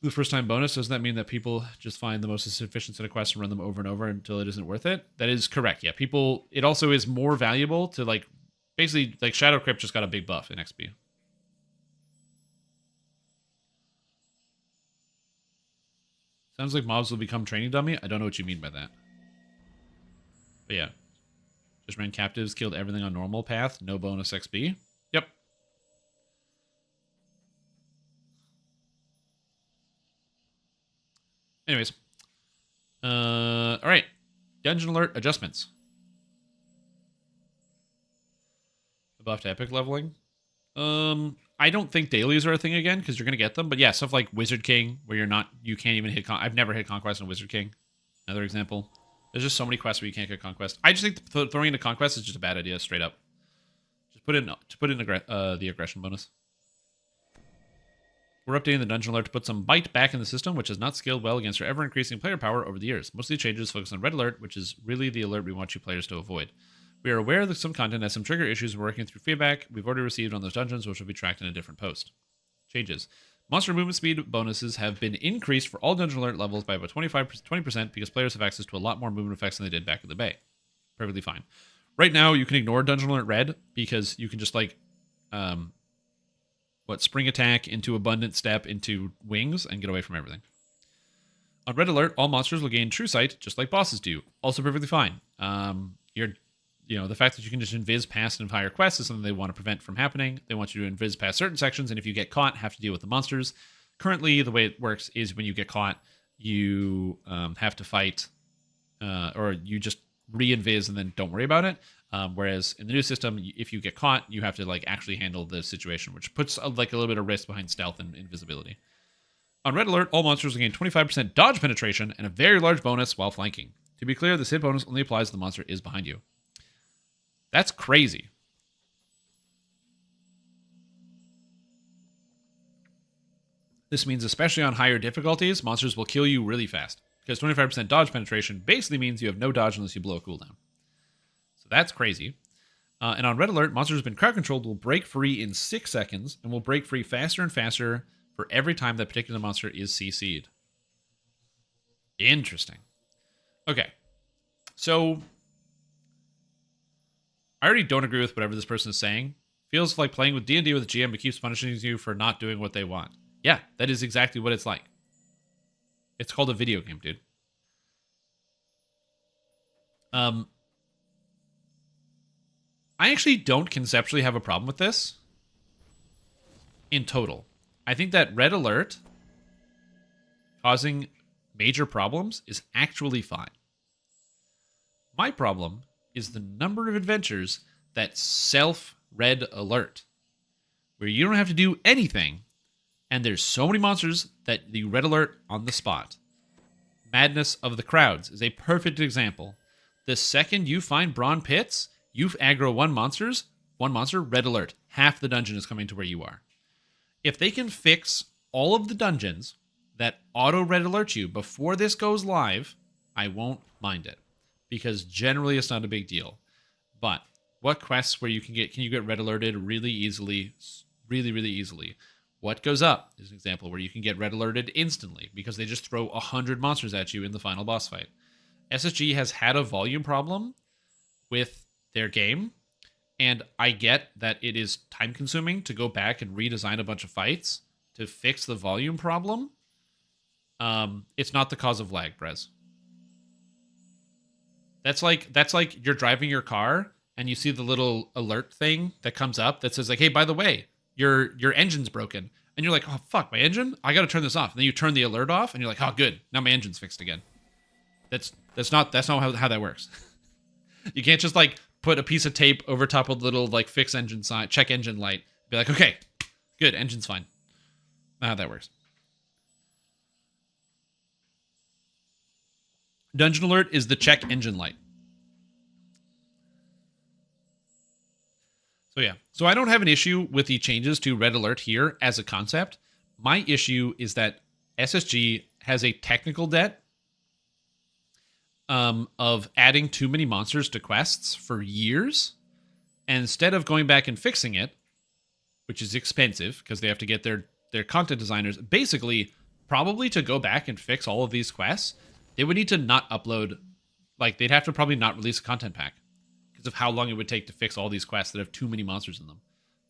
The first time bonus, doesn't that mean that people just find the most efficient set of quests and run them over and over until it isn't worth it? That is correct. Yeah, it also is more valuable to basically Shadow Crypt just got a big buff in XP. Sounds like mobs will become training dummy. I don't know what you mean by that. But yeah. Just ran captives, killed everything on normal path, no bonus XP. Yep. Anyways. Alright. Dungeon Alert adjustments. The buff to epic leveling. I don't think dailies are a thing again, because you're going to get them. But yeah, stuff like Wizard King, where you can't even hit... I've never hit Conquest on Wizard King. Another example. There's just so many quests where you can't get conquest. I just think throwing into conquest is just a bad idea, straight up. Just put in the aggression bonus. We're updating the dungeon alert to put some bite back in the system, which has not scaled well against our ever-increasing player power over the years. Most of the changes focus on red alert, which is really the alert we want you players to avoid. We are aware that some content has some trigger issues and we're working through feedback we've already received on those dungeons, which will be tracked in a different post. Changes. Monster movement speed bonuses have been increased for all dungeon alert levels by about 20% because players have access to a lot more movement effects than they did back in the bay. Perfectly fine. Right now, you can ignore dungeon alert red because you can just spring attack into abundant step into wings and get away from everything. On red alert, all monsters will gain true sight, just like bosses do. Also perfectly fine. The fact that you can just invis past and higher quests is something they want to prevent from happening. They want you to invis past certain sections, and if you get caught, have to deal with the monsters. Currently, the way it works is when you get caught, you have to fight, or you just re-invis and then don't worry about it. Whereas in the new system, if you get caught, you have to actually handle the situation, which puts a little bit of risk behind stealth and invisibility. On red alert, all monsters will gain 25% dodge penetration and a very large bonus while flanking. To be clear, this hit bonus only applies if the monster is behind you. That's crazy. This means especially on higher difficulties, monsters will kill you really fast. Because 25% dodge penetration basically means you have no dodge unless you blow a cooldown. So that's crazy. And on red alert, monsters who've been crowd controlled will break free in 6 seconds and will break free faster and faster for every time that particular monster is CC'd. Interesting. Okay. So I already don't agree with whatever this person is saying. Feels like playing with D&D with a GM but keeps punishing you for not doing what they want. Yeah, that is exactly what it's like. It's called a video game, dude. I actually don't conceptually have a problem with this in total. I think that red alert causing major problems is actually fine. My problem is the number of adventures that self-red alert, where you don't have to do anything, and there's so many monsters that the red alert on the spot. Madness of the Crowds is a perfect example. The second you find Brawn Pits, you aggro one monster, red alert. Half the dungeon is coming to where you are. If they can fix all of the dungeons that auto red alert you before this goes live, I won't mind it. Because generally it's not a big deal. But what quests where can you get red alerted really easily? Really, really easily. What Goes Up is an example where you can get red alerted instantly because they just throw 100 monsters at you in the final boss fight. SSG has had a volume problem with their game, and I get that it is time consuming to go back and redesign a bunch of fights to fix the volume problem. It's not the cause of lag, Brez. That's like you're driving your car and you see the little alert thing that comes up that says hey, by the way, your engine's broken. And you're like, oh fuck, my engine? I gotta turn this off. And then you turn the alert off and you're like, oh good, now my engine's fixed again. That's not how that works. You can't just put a piece of tape over top of the little fix engine sign, check engine light. Be like, okay, good, engine's fine. Not how that works. Dungeon alert is the check engine light. So yeah, so I don't have an issue with the changes to red alert here as a concept. My issue is that SSG has a technical debt of adding too many monsters to quests for years. And instead of going back and fixing it, which is expensive because they have to get their content designers, basically probably to go back and fix all of these quests, they would need to not upload, they'd have to probably not release a content pack because of how long it would take to fix all these quests that have too many monsters in them.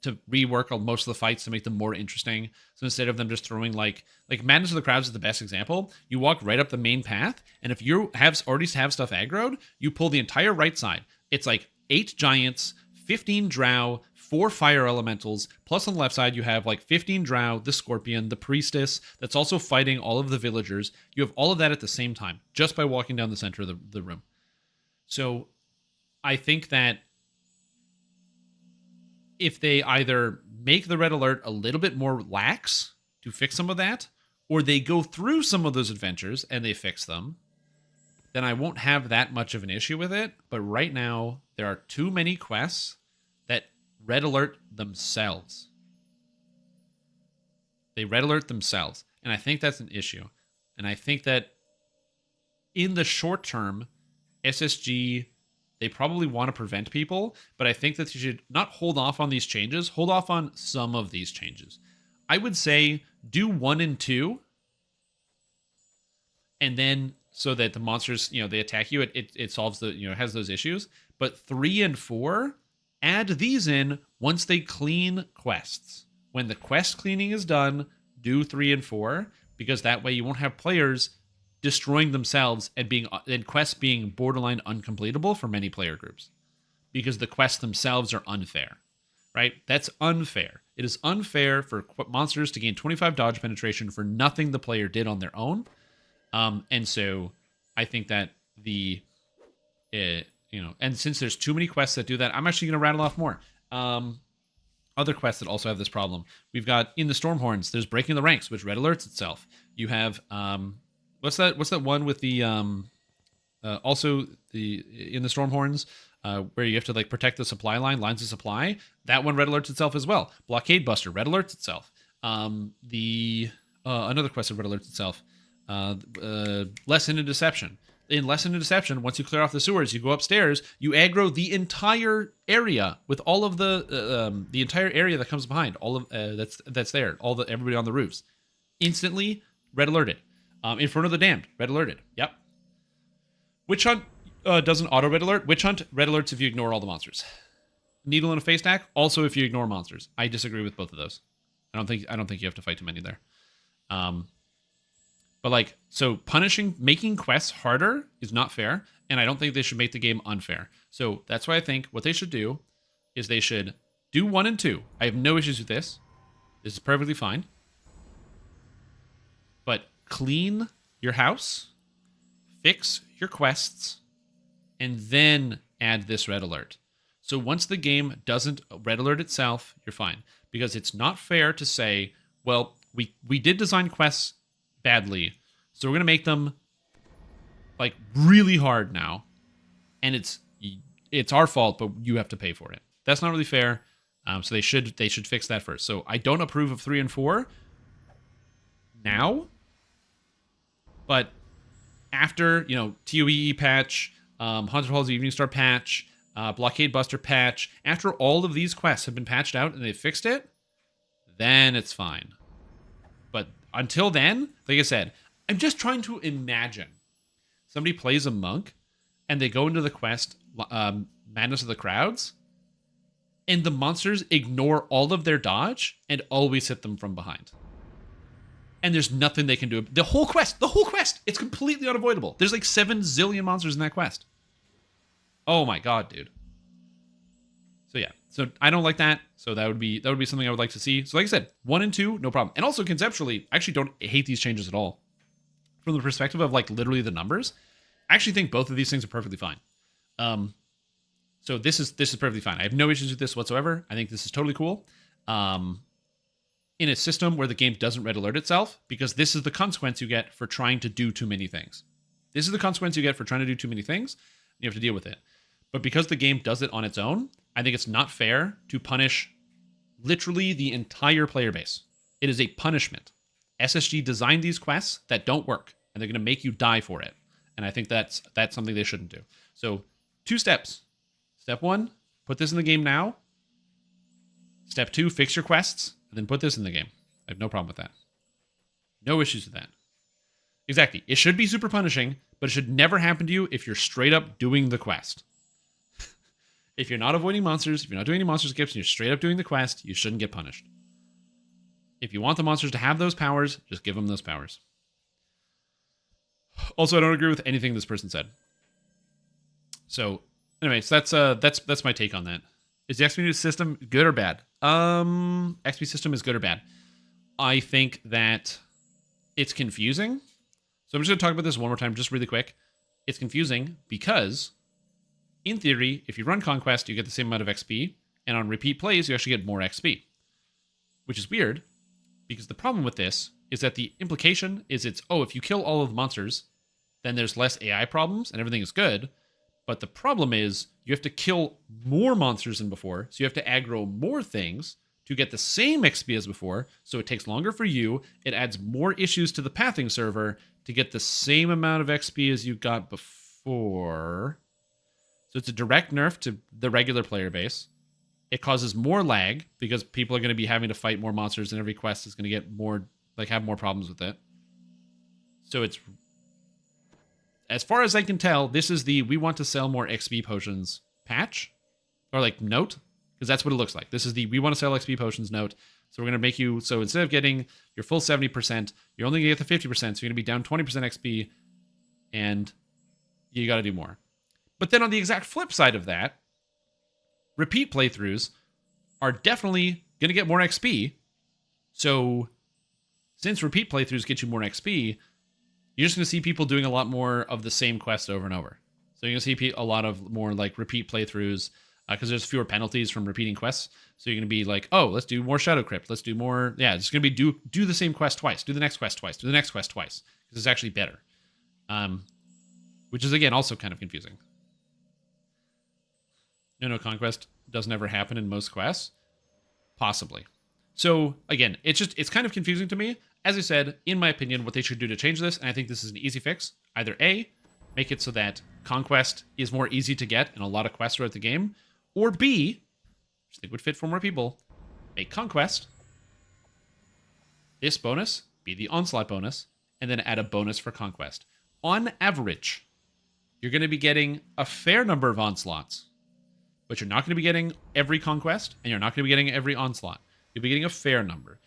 To rework on most of the fights to make them more interesting. So instead of them just throwing like Madness of the Crowds is the best example. You walk right up the main path, and if you already have stuff aggroed, you pull the entire right side. It's 8 giants, 15 drow, 4 fire elementals, plus on the left side you have 15 drow, the scorpion, the priestess that's also fighting all of the villagers. You have all of that at the same time, just by walking down the center of the room. So I think that if they either make the red alert a little bit more lax to fix some of that, or they go through some of those adventures and they fix them, then I won't have that much of an issue with it. But right now, there are too many quests that red alert themselves. They red alert themselves. And I think that's an issue. And I think that in the short term, SSG, they probably want to prevent people, but I think that you should not hold off on these changes. Hold off on some of these changes. I would say do 1 and 2, and then so that the monsters, they attack you, it solves the, has those issues. But 3 and 4, add these in once they clean quests. When the quest cleaning is done, do 3 and 4, because that way you won't have players destroying themselves and quests being borderline uncompletable for many player groups, because the quests themselves are unfair, right? That's unfair. It is unfair for monsters to gain 25 dodge penetration for nothing the player did on their own. And so I think that and since there's too many quests that do that, I'm actually going to rattle off more. Other quests that also have this problem. We've got in the Stormhorns, there's Breaking the Ranks, which red alerts itself. You have what's that one with the also the in the Stormhorns where you have to like protect the supply lines of supply. That one red alerts itself as well. Blockade Buster red alerts itself. Another quest that red alerts itself. Lesson in Deception. In Lesson in Deception, once you clear off the sewers, you go upstairs, you aggro the entire area with all of the entire area that comes behind, all of that's there, everybody on the roofs, instantly red alerted. Inferno of the Damned, red alerted. Yep. Witch Hunt doesn't auto red alert. Witch Hunt red alerts if you ignore all the monsters. Needle in a Face Stack also if you ignore monsters. I disagree with both of those. I don't think you have to fight too many there. But so making quests harder is not fair, and I don't think they should make the game unfair. So that's why I think what they should do is they should do 1 and 2. I have no issues with this. This is perfectly fine. But clean your house, fix your quests, and then add this red alert. So once the game doesn't red alert itself, you're fine. Because it's not fair to say, well, we did design quests badly, so we're going to make them really hard now, and it's our fault, but you have to pay for it. That's not really fair. So they should fix that first. So I don't approve of 3 and 4 now, but after TOEE patch, Haunted Halls Evening Star patch, Blockade Buster patch, after all of these quests have been patched out and they fixed it, then it's fine. But until then, like I said, I'm just trying to imagine somebody plays a monk and they go into the quest Madness of the Crowds, and the monsters ignore all of their dodge and always hit them from behind. And there's nothing they can do. The whole quest, it's completely unavoidable. There's 7 zillion monsters in that quest. Oh my god, dude. So yeah, so I don't like that. So that would be something I would like to see. So like I said, 1 and 2, no problem. And also conceptually, I actually don't hate these changes at all. From the perspective of literally the numbers, I actually think both of these things are perfectly fine. So this is perfectly fine. I have no issues with this whatsoever. I think this is totally cool. In a system where the game doesn't red alert itself, because this is the consequence you get for trying to do too many things. This is the consequence you get for trying to do too many things. You have to deal with it. But because the game does it on its own, I think it's not fair to punish literally the entire player base. It is a punishment. SSG designed these quests that don't work, and they're going to make you die for it. And I think that's something they shouldn't do. So 2 steps. Step 1, put this in the game now. Step 2, fix your quests, and then put this in the game. I have no problem with that. No issues with that. Exactly. It should be super punishing, but it should never happen to you if you're straight up doing the quest. If you're not avoiding monsters, if you're not doing any monster skips, and you're straight up doing the quest, you shouldn't get punished. If you want the monsters to have those powers, just give them those powers. Also, I don't agree with anything this person said. So, anyways, that's my take on that. Is the XP system good or bad? XP system is good or bad. I think that it's confusing. So I'm just going to talk about this one more time, just really quick. It's confusing because, in theory, if you run Conquest, you get the same amount of XP, and on repeat plays, you actually get more XP. Which is weird, because the problem with this is that the implication is if you kill all of the monsters, then there's less AI problems and everything is good. But the problem is you have to kill more monsters than before, so you have to aggro more things to get the same XP as before, so it takes longer for you. It adds more issues to the pathing server to get the same amount of XP as you got before. So it's a direct nerf to the regular player base. It causes more lag because people are going to be having to fight more monsters, and every quest is going to get more, like, have more problems with it. So it's, as far as I can tell, this is the we want to sell more XP potions patch, or like note, because that's what it looks like. This is the we want to sell XP potions note. So we're going to make you, so instead of getting your full 70%, you're only going to get the 50%, so you're going to be down 20% XP, and you got to do more. But then on the exact flip side of that, repeat playthroughs are definitely going to get more XP. So since repeat playthroughs get you more XP, you're just going to see people doing a lot more of the same quest over and over. So you're going to see a lot of more like repeat playthroughs because there's fewer penalties from repeating quests. So you're going to be like, oh, let's do more Shadow Crypt. Let's do more. Yeah, it's going to be do the same quest twice. Do the next quest twice. Do the next quest twice. Because it's actually better. Which is, again, also kind of confusing. No, Conquest doesn't ever happen in most quests. Possibly. So, again, it's kind of confusing to me. As I said, in my opinion, what they should do to change this, and I think this is an easy fix, either A, make it so that Conquest is more easy to get in a lot of quests throughout the game, or B, which I think would fit for more people, make Conquest, this bonus be the Onslaught bonus, and then add a bonus for Conquest. On average, you're going to be getting a fair number of Onslaughts, but you're not going to be getting every Conquest, and you're not going to be getting every Onslaught. You'll be getting a fair number.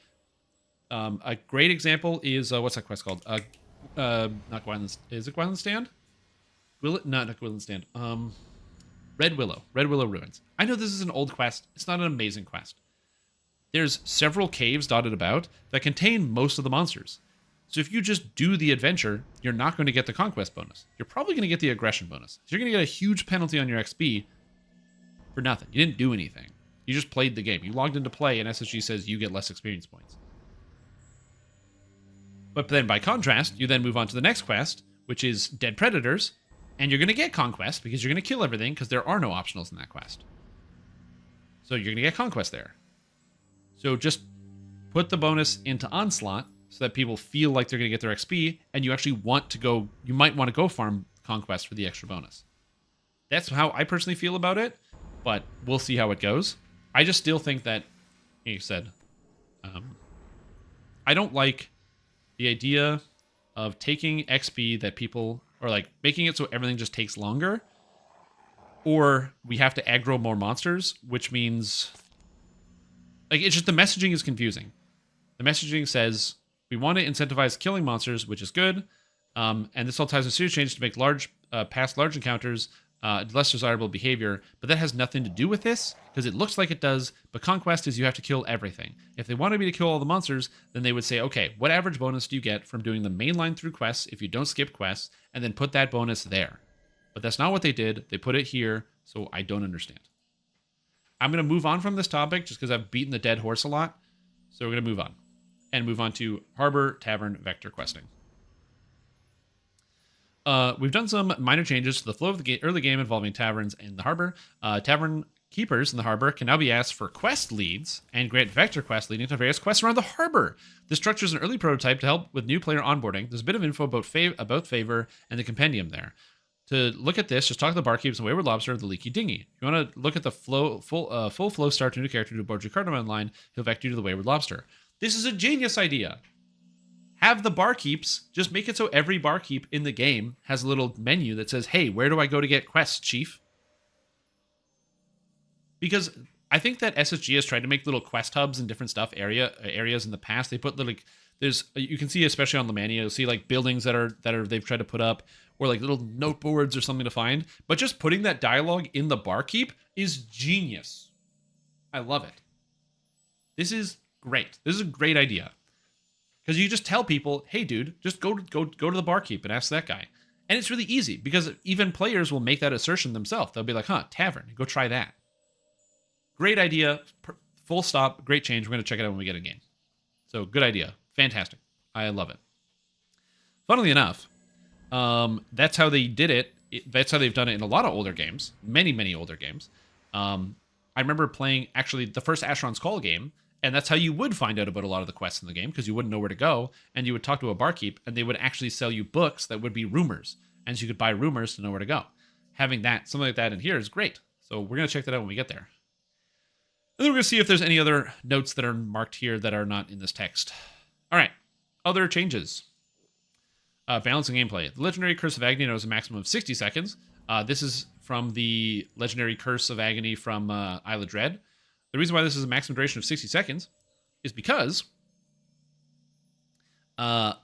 A great example is, what's that quest called? Not Gwyland's, is it Gwyland's Stand? Not Gwyland's Stand. Red Willow Ruins. I know this is an old quest. It's not an amazing quest. There's several caves dotted about that contain most of the monsters. So if you just do the adventure, you're not going to get the Conquest bonus. You're probably going to get the Aggression bonus. So you're going to get a huge penalty on your XP for nothing. You didn't do anything. You just played the game. You logged into play, and SSG says you get less experience points. But then, by contrast, you then move on to the next quest, which is Dead Predators, and you're going to get Conquest because you're going to kill everything because there are no optionals in that quest. So you're going to get Conquest there. So just put the bonus into Onslaught so that people feel like they're going to get their XP, and you actually want to go, you might want to go farm Conquest for the extra bonus. That's how I personally feel about it, but we'll see how it goes. I just still think that, like you said, I don't like the idea of taking XP that people, or like making it so everything just takes longer, or we have to aggro more monsters, which means, like, it's just the messaging is confusing. The messaging says we want to incentivize killing monsters, which is good, and this all ties with serious change to make past large encounters less desirable behavior, but that has nothing to do with this, because it looks like it does, but Conquest is you have to kill everything. If they wanted me to kill all the monsters, then they would say, okay, what average bonus do you get from doing the main line through quests if you don't skip quests, and then put that bonus there. But that's not what they did. They put it here, so I don't understand. I'm going to move on from this topic, just because I've beaten the dead horse a lot, so we're going to move on. And move on to Harbor Tavern Vector questing. We've done some minor changes to the flow of the early game involving taverns in the harbor. Tavern keepers in the harbor can now be asked for quest leads and grant vector quests leading to various quests around the harbor. This structure is an early prototype to help with new player onboarding. There's a bit of info about Favor and the compendium there. To look at this, just talk to the barkeeps and Wayward Lobster of the Leaky Dinghy. If you want to look at the full flow start to a new character to board your card online, he'll vector you to the Wayward Lobster. This is a genius idea. Have the barkeeps, just make it so every barkeep in the game has a little menu that says, hey, where do I go to get quests, chief? Because I think that SSG has tried to make little quest hubs and different areas in the past. They put you can see, especially on Lemania, you'll see like buildings that they've tried to put up, or like little note boards or something to find. But just putting that dialogue in the barkeep is genius. I love it. This is great. This is a great idea. Because you just tell people, hey, dude, just go to the barkeep and ask that guy. And it's really easy, because even players will make that assertion themselves. They'll be like, tavern, go try that. Great idea. Full stop. Great change. We're going to check it out when we get a game. So good idea. Fantastic. I love it. Funnily enough, That's how they did it. That's how they've done it in a lot of older games, many older games. I remember playing actually the first Asheron's Call game, and that's how you would find out about a lot of the quests in the game because you wouldn't know where to go, and you would talk to a barkeep, and they would actually sell you books that would be rumors, and so you could buy rumors to know where to go. Having that something like that in here is great. So we're gonna check that out when we get there. And then we're gonna see if there's any other notes that are marked here that are not in this text. All right, other changes. Balancing gameplay. The Legendary Curse of Agony knows a maximum of 60 seconds. This is from the Legendary Curse of Agony from Isle of Dread. The reason why this is a maximum duration of 60 seconds is because what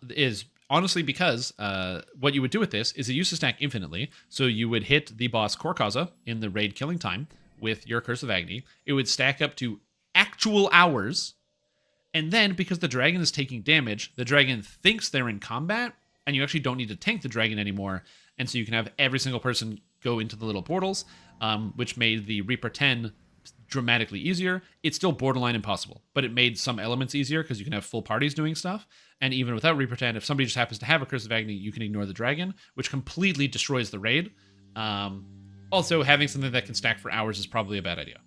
you would do with this is it used to stack infinitely. So you would hit the boss Korkaza in the raid killing time with your Curse of Agony. It would stack up to actual hours. And then because the dragon is taking damage, the dragon thinks they're in combat, and you actually don't need to tank the dragon anymore. And so you can have every single person go into the little portals, which made the Reaper 10 dramatically easier. It's still borderline impossible, but it made some elements easier because you can have full parties doing stuff. And even without Reaper 10, if somebody just happens to have a Curse of Agony, you can ignore the dragon, which completely destroys the raid. Also, having something that can stack for hours is probably a bad idea.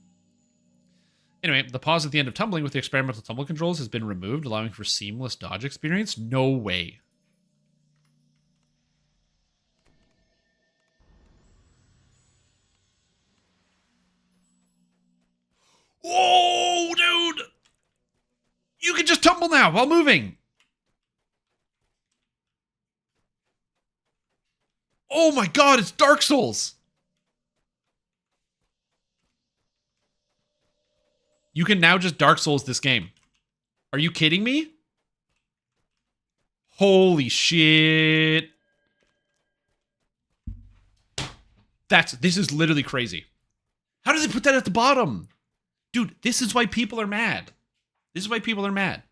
Anyway, the pause at the end of tumbling with the experimental tumble controls has been removed, allowing for seamless dodge experience. No way. Oh, dude! You can just tumble now while moving. Oh my god, it's Dark Souls. You can now just Dark Souls this game. Are you kidding me? Holy shit. This is literally crazy. How does it put that at the bottom? Dude, this is why people are mad. This is why people are mad.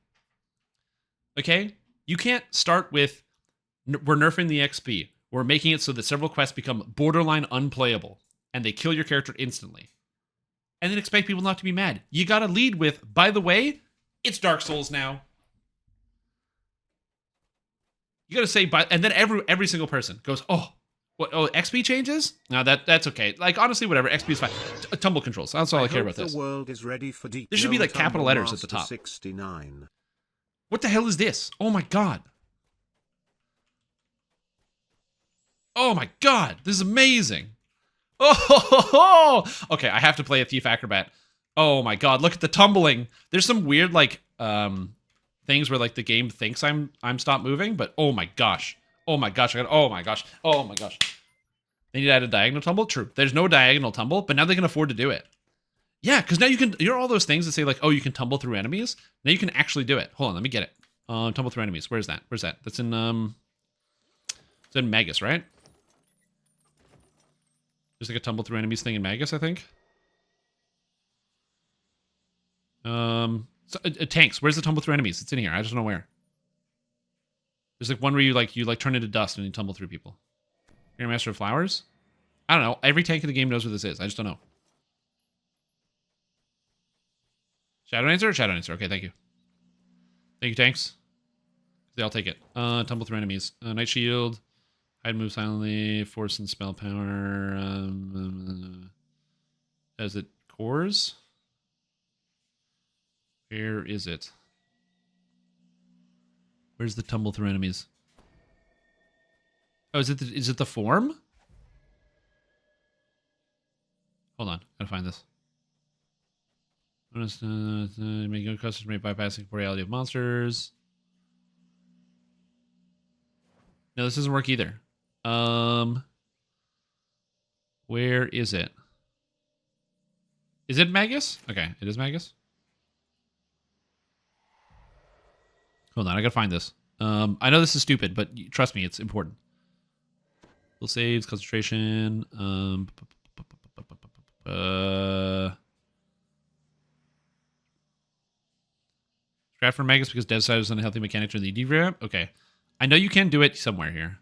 Okay? You can't start with, we're nerfing the XP. We're making it so that several quests become borderline unplayable, and they kill your character instantly. And then expect people not to be mad. You gotta lead with, by the way, it's Dark Souls now. You gotta say, and then every single person goes, oh, what? Oh, XP changes? No, that's okay. Like, honestly, whatever. XP is fine. Tumble controls. That's all I care about this. The world is ready for deep. There should be like capital letters at the top. 69. What the hell is this? Oh my god. Oh my god. This is amazing. Oh, okay. I have to play a Thief Acrobat. Oh my god. Look at the tumbling. There's some weird like things where like the game thinks I'm stopped moving, but oh my gosh. Oh my gosh. Oh my gosh. Oh my gosh. They need to add a diagonal tumble? True. There's no diagonal tumble, but now they can afford to do it. Yeah, because now you can, you know all those things that say like, oh, you can tumble through enemies? Now you can actually do it. Hold on, let me get it. Tumble through enemies. Where's that? Where's that? That's in, it's in Magus, right? There's like a tumble through enemies thing in Magus, I think. Tanks. Where's the tumble through enemies? It's in here. I just don't know where. There's like one where you turn into dust and you tumble through people. You're a Master of Flowers? I don't know. Every tank in the game knows what this is. I just don't know. Shadow Dancer? Shadow Dancer. Okay, thank you. Thank you, tanks. They all take it. Tumble through enemies. Night Shield. Hide, move silently. Force and spell power. Is it cores? Where is it? Where's the tumble through enemies? Oh, is it the form? Hold on, gotta find this. Make good customers made bypassing reality of monsters. No, this doesn't work either. Where is it? Is it Magus? Okay, it is Magus. Hold on, I gotta find this. I know this is stupid, but trust me, it's important. Full saves, concentration. Scrap for Magus because dev side is an unhealthy mechanic during the DRAM. Okay, I know you can do it somewhere here.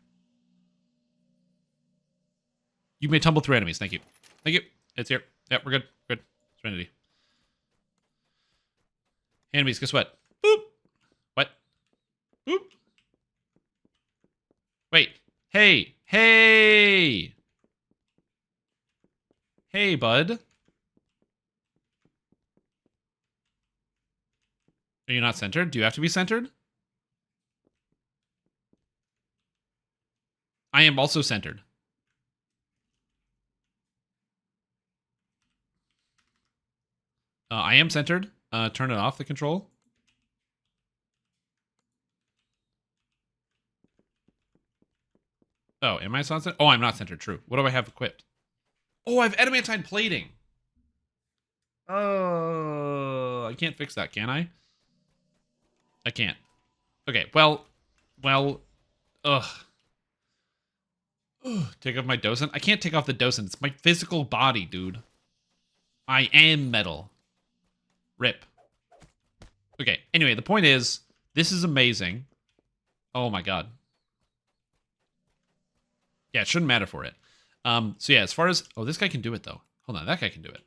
You may tumble through enemies. Thank you. Thank you. It's here. Yep, we're good. Good. Serenity. Enemies, guess what? Boop. What? Boop. Wait. Hey! Hey! Hey, bud. Are you not centered? Do you have to be centered? I am also centered. I am centered. Turn it off, the control. Oh, am I not centered? Oh, I'm not centered. True. What do I have equipped? Oh, I have adamantine plating. Oh, I can't fix that, can I? I can't. Okay, well, ugh. Take off my docent? I can't take off the docent. It's my physical body, dude. I am metal. Rip. Okay, anyway, the point is, this is amazing. Oh my god. Yeah, it shouldn't matter for it. So yeah, as far as... Oh, this guy can do it, though. Hold on, that guy can do it.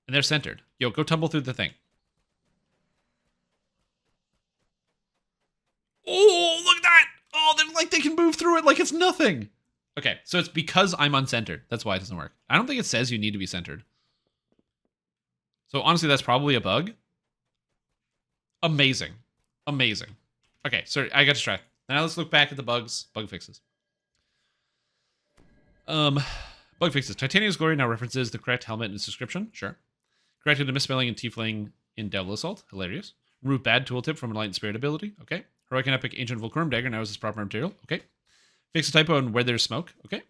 And they're centered. Yo, go tumble through the thing. Oh, look at that! Oh, they're like, they can move through it like it's nothing. Okay, so it's because I'm uncentered. That's why it doesn't work. I don't think it says you need to be centered. So honestly, that's probably a bug. Amazing. Amazing. Okay, so I got to try. Now let's look back at the bugs. Bug fixes. Bug fixes. Titania's Glory now references the correct helmet in its description. Sure. Corrected a misspelling in Tiefling in Devil Assault. Hilarious. Removed bad tooltip from Enlightened Spirit ability. Okay. Heroic and Epic Ancient Volcrum Dagger now is its proper material. Okay. Fix a typo on Where There's Smoke. Okay.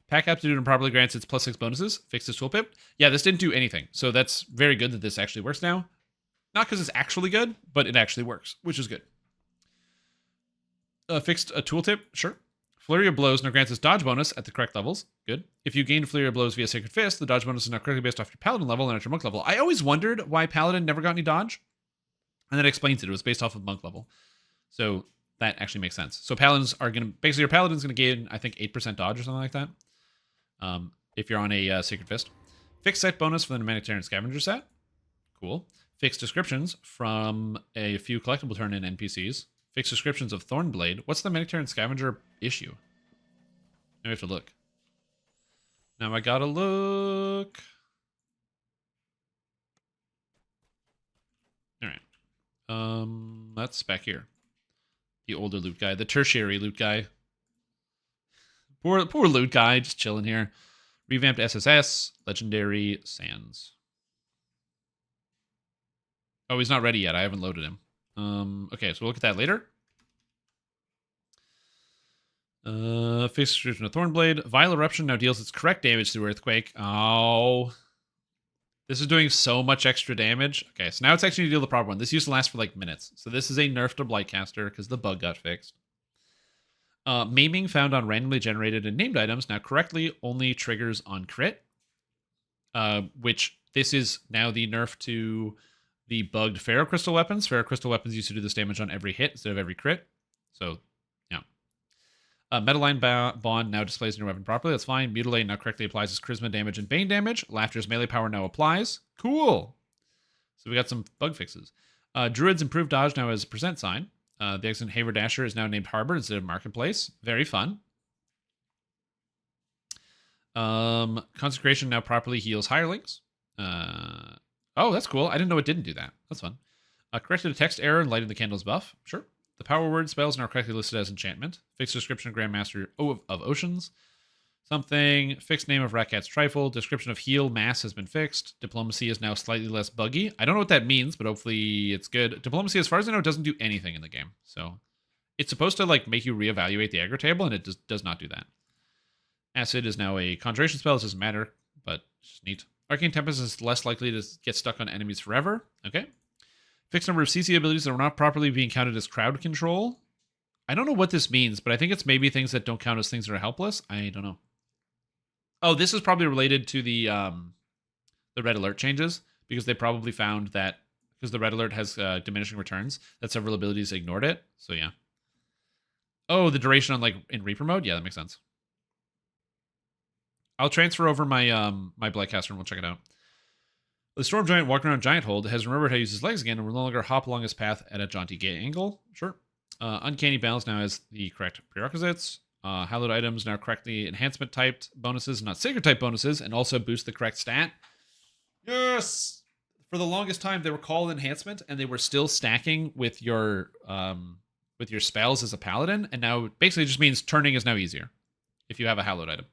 Pack aptitude and properly grants its +6 bonuses. Fix this tooltip. Yeah, this didn't do anything. So that's very good that this actually works now. Not because it's actually good, but it actually works, which is good. Fixed a tooltip. Sure. Flurry of Blows now grants its dodge bonus at the correct levels. Good. If you gained Flurry of Blows via Sacred Fist, the dodge bonus is now correctly based off your Paladin level and not your Monk level. I always wondered why Paladin never got any dodge. And that explains it. It was based off of Monk level. So that actually makes sense. So Paladins are going to... Basically, your Paladin's going to gain, I think, 8% dodge or something like that. If you're on a Sacred Fist. Fixed set bonus for the Humanitarian Scavenger set. Cool. Fixed descriptions from a few collectible turn-in NPCs. Fixed descriptions of Thornblade. What's the Humanitarian Scavenger issue? Now we have to look. Now I gotta look. Alright. That's back here. The older loot guy. The tertiary loot guy. Poor loot guy, just chilling here. Revamped SSS. Legendary Sands. Oh, he's not ready yet. I haven't loaded him. Okay, so we'll look at that later. Fixed description of Thornblade. Vile Eruption now deals its correct damage through Earthquake. Oh. This is doing so much extra damage. Okay, so now it's actually going to deal the proper one. This used to last for like minutes. So this is a nerf to Blightcaster because the bug got fixed. Maiming found on randomly generated and named items now correctly only triggers on crit. Which this is now the nerf to the bugged Ferrocrystal weapons. Ferrocrystal weapons used to do this damage on every hit instead of every crit. So, yeah. Metaline Bond now displays your weapon properly. That's fine. Mutilate now correctly applies its Charisma damage and Bane damage. Laughter's melee power now applies. Cool. So we got some bug fixes. Druid's improved dodge now has a percent sign. The excellent Haverdasher is now named Harbor instead of Marketplace. Very fun. Consecration now properly heals hirelings. Oh, that's cool. I didn't know it didn't do that. That's fun. Corrected a text error and lighted the candle's buff. Sure. The power word spells are now correctly listed as enchantment. Fixed description of Grandmaster of Oceans. Something. Fixed name of Ratcat's Trifle. Description of Heal Mass has been fixed. Diplomacy is now slightly less buggy. I don't know what that means, but hopefully it's good. Diplomacy, as far as I know, doesn't do anything in the game. So it's supposed to like make you reevaluate the aggro table, and it does not do that. Acid is now a conjuration spell. It doesn't matter, but it's just neat. Arcane Tempest is less likely to get stuck on enemies forever. Okay. Fixed number of CC abilities that are not properly being counted as crowd control. I don't know what this means, but I think it's maybe things that don't count as things that are helpless. I don't know. Oh, this is probably related to the red alert changes, because they probably found that because the red alert has diminishing returns, that several abilities ignored it. So yeah. Oh, the duration on like in Reaper mode? Yeah, that makes sense. I'll transfer over my my Blightcaster and we'll check it out. The Storm Giant walking around Giant Hold has remembered how to use his legs again and will no longer hop along his path at a jaunty gay angle. Sure. Uncanny Balance now has the correct prerequisites. Hallowed items now correctly enhancement typed bonuses, not secret type bonuses, and also boost the correct stat. Yes! For the longest time, they were called enhancement, and they were still stacking with your spells as a paladin, and now it basically just means turning is now easier if you have a hallowed item.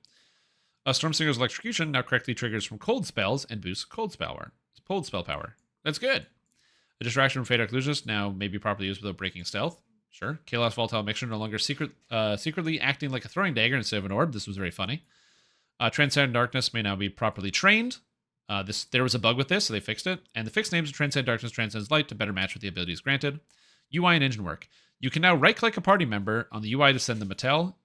Stormsinger's electrocution now correctly triggers from cold spells and boosts cold spell power. That's good. A distraction from Fate Illusionist now may be properly used without breaking stealth. Sure. Chaos Volatile Mixture no longer secretly acting like a throwing dagger instead of an orb. This was very funny. Transcend Darkness may now be properly trained. There was a bug with this, so they fixed it. And the fixed names of Transcend Darkness, Transcends Light to better match with the abilities granted. UI and engine work. You can now right-click a party member on the UI to send them a tell.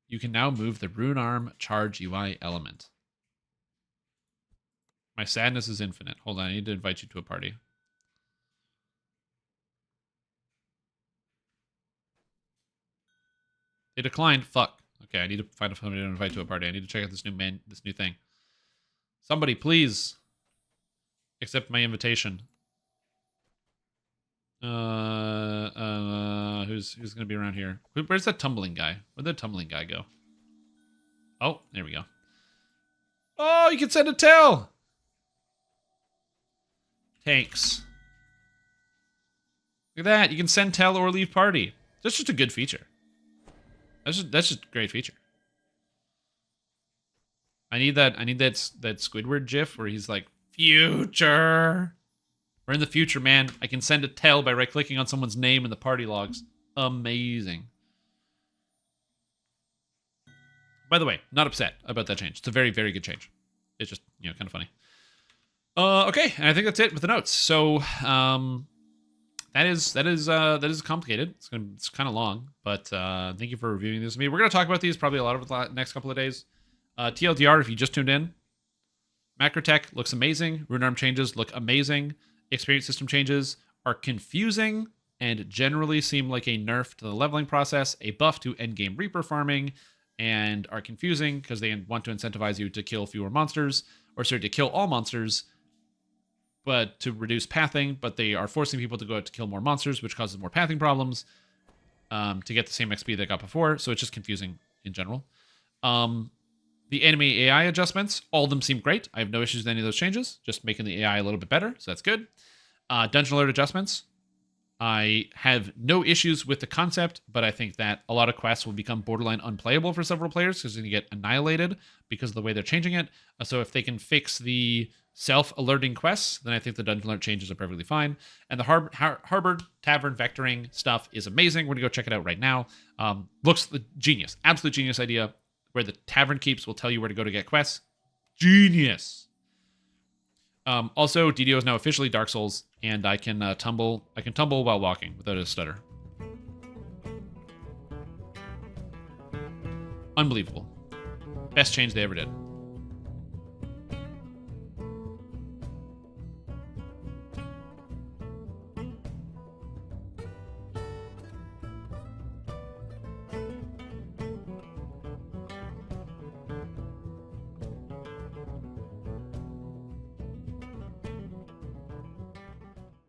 You can now move the Rune Arm Charge UI element. My sadness is infinite. Hold on, I need to invite you to a party. They declined. Fuck. Okay, I need to find somebody to invite to a party. I need to check out this new thing. Somebody, please accept my invitation. Who's gonna be around here? Where's that tumbling guy? Where'd that tumbling guy go? Oh, there we go. Oh, you can send a tell. Thanks. Look at that. You can send tell or leave party. That's just a good feature. That's just a great feature. I need that Squidward gif where he's like, future. We're in the future, man. I can send a tell by right-clicking on someone's name in the party logs. Amazing. By the way, not upset about that change. It's a very, very good change. It's just, kind of funny. Okay, and I think that's it with the notes. So, that is complicated. It's kind of long, but thank you for reviewing this with me. We're gonna talk about these probably a lot over the next couple of days. TLDR, if you just tuned in, Machrotech looks amazing. Rune Arm changes look amazing. Experience system changes are confusing and generally seem like a nerf to the leveling process, a buff to endgame Reaper farming, and are confusing because they want to incentivize you to kill fewer monsters, to kill all monsters, but to reduce pathing, but they are forcing people to go out to kill more monsters, which causes more pathing problems to get the same XP they got before, so it's just confusing in general. The enemy AI adjustments, all of them seem great. I have no issues with any of those changes, just making the AI a little bit better, so that's good. Dungeon alert adjustments, I have no issues with the concept, but I think that a lot of quests will become borderline unplayable for several players because they're going to get annihilated because of the way they're changing it. So if they can fix the self-alerting quests, then I think the dungeon alert changes are perfectly fine. And the Harbor Tavern vectoring stuff is amazing. We're going to go check it out right now. Looks genius. Absolute genius idea where the tavern keeps will tell you where to go to get quests. Genius. Also, DDO is now officially Dark Souls, and I can tumble while walking without a stutter. Unbelievable. Best change they ever did.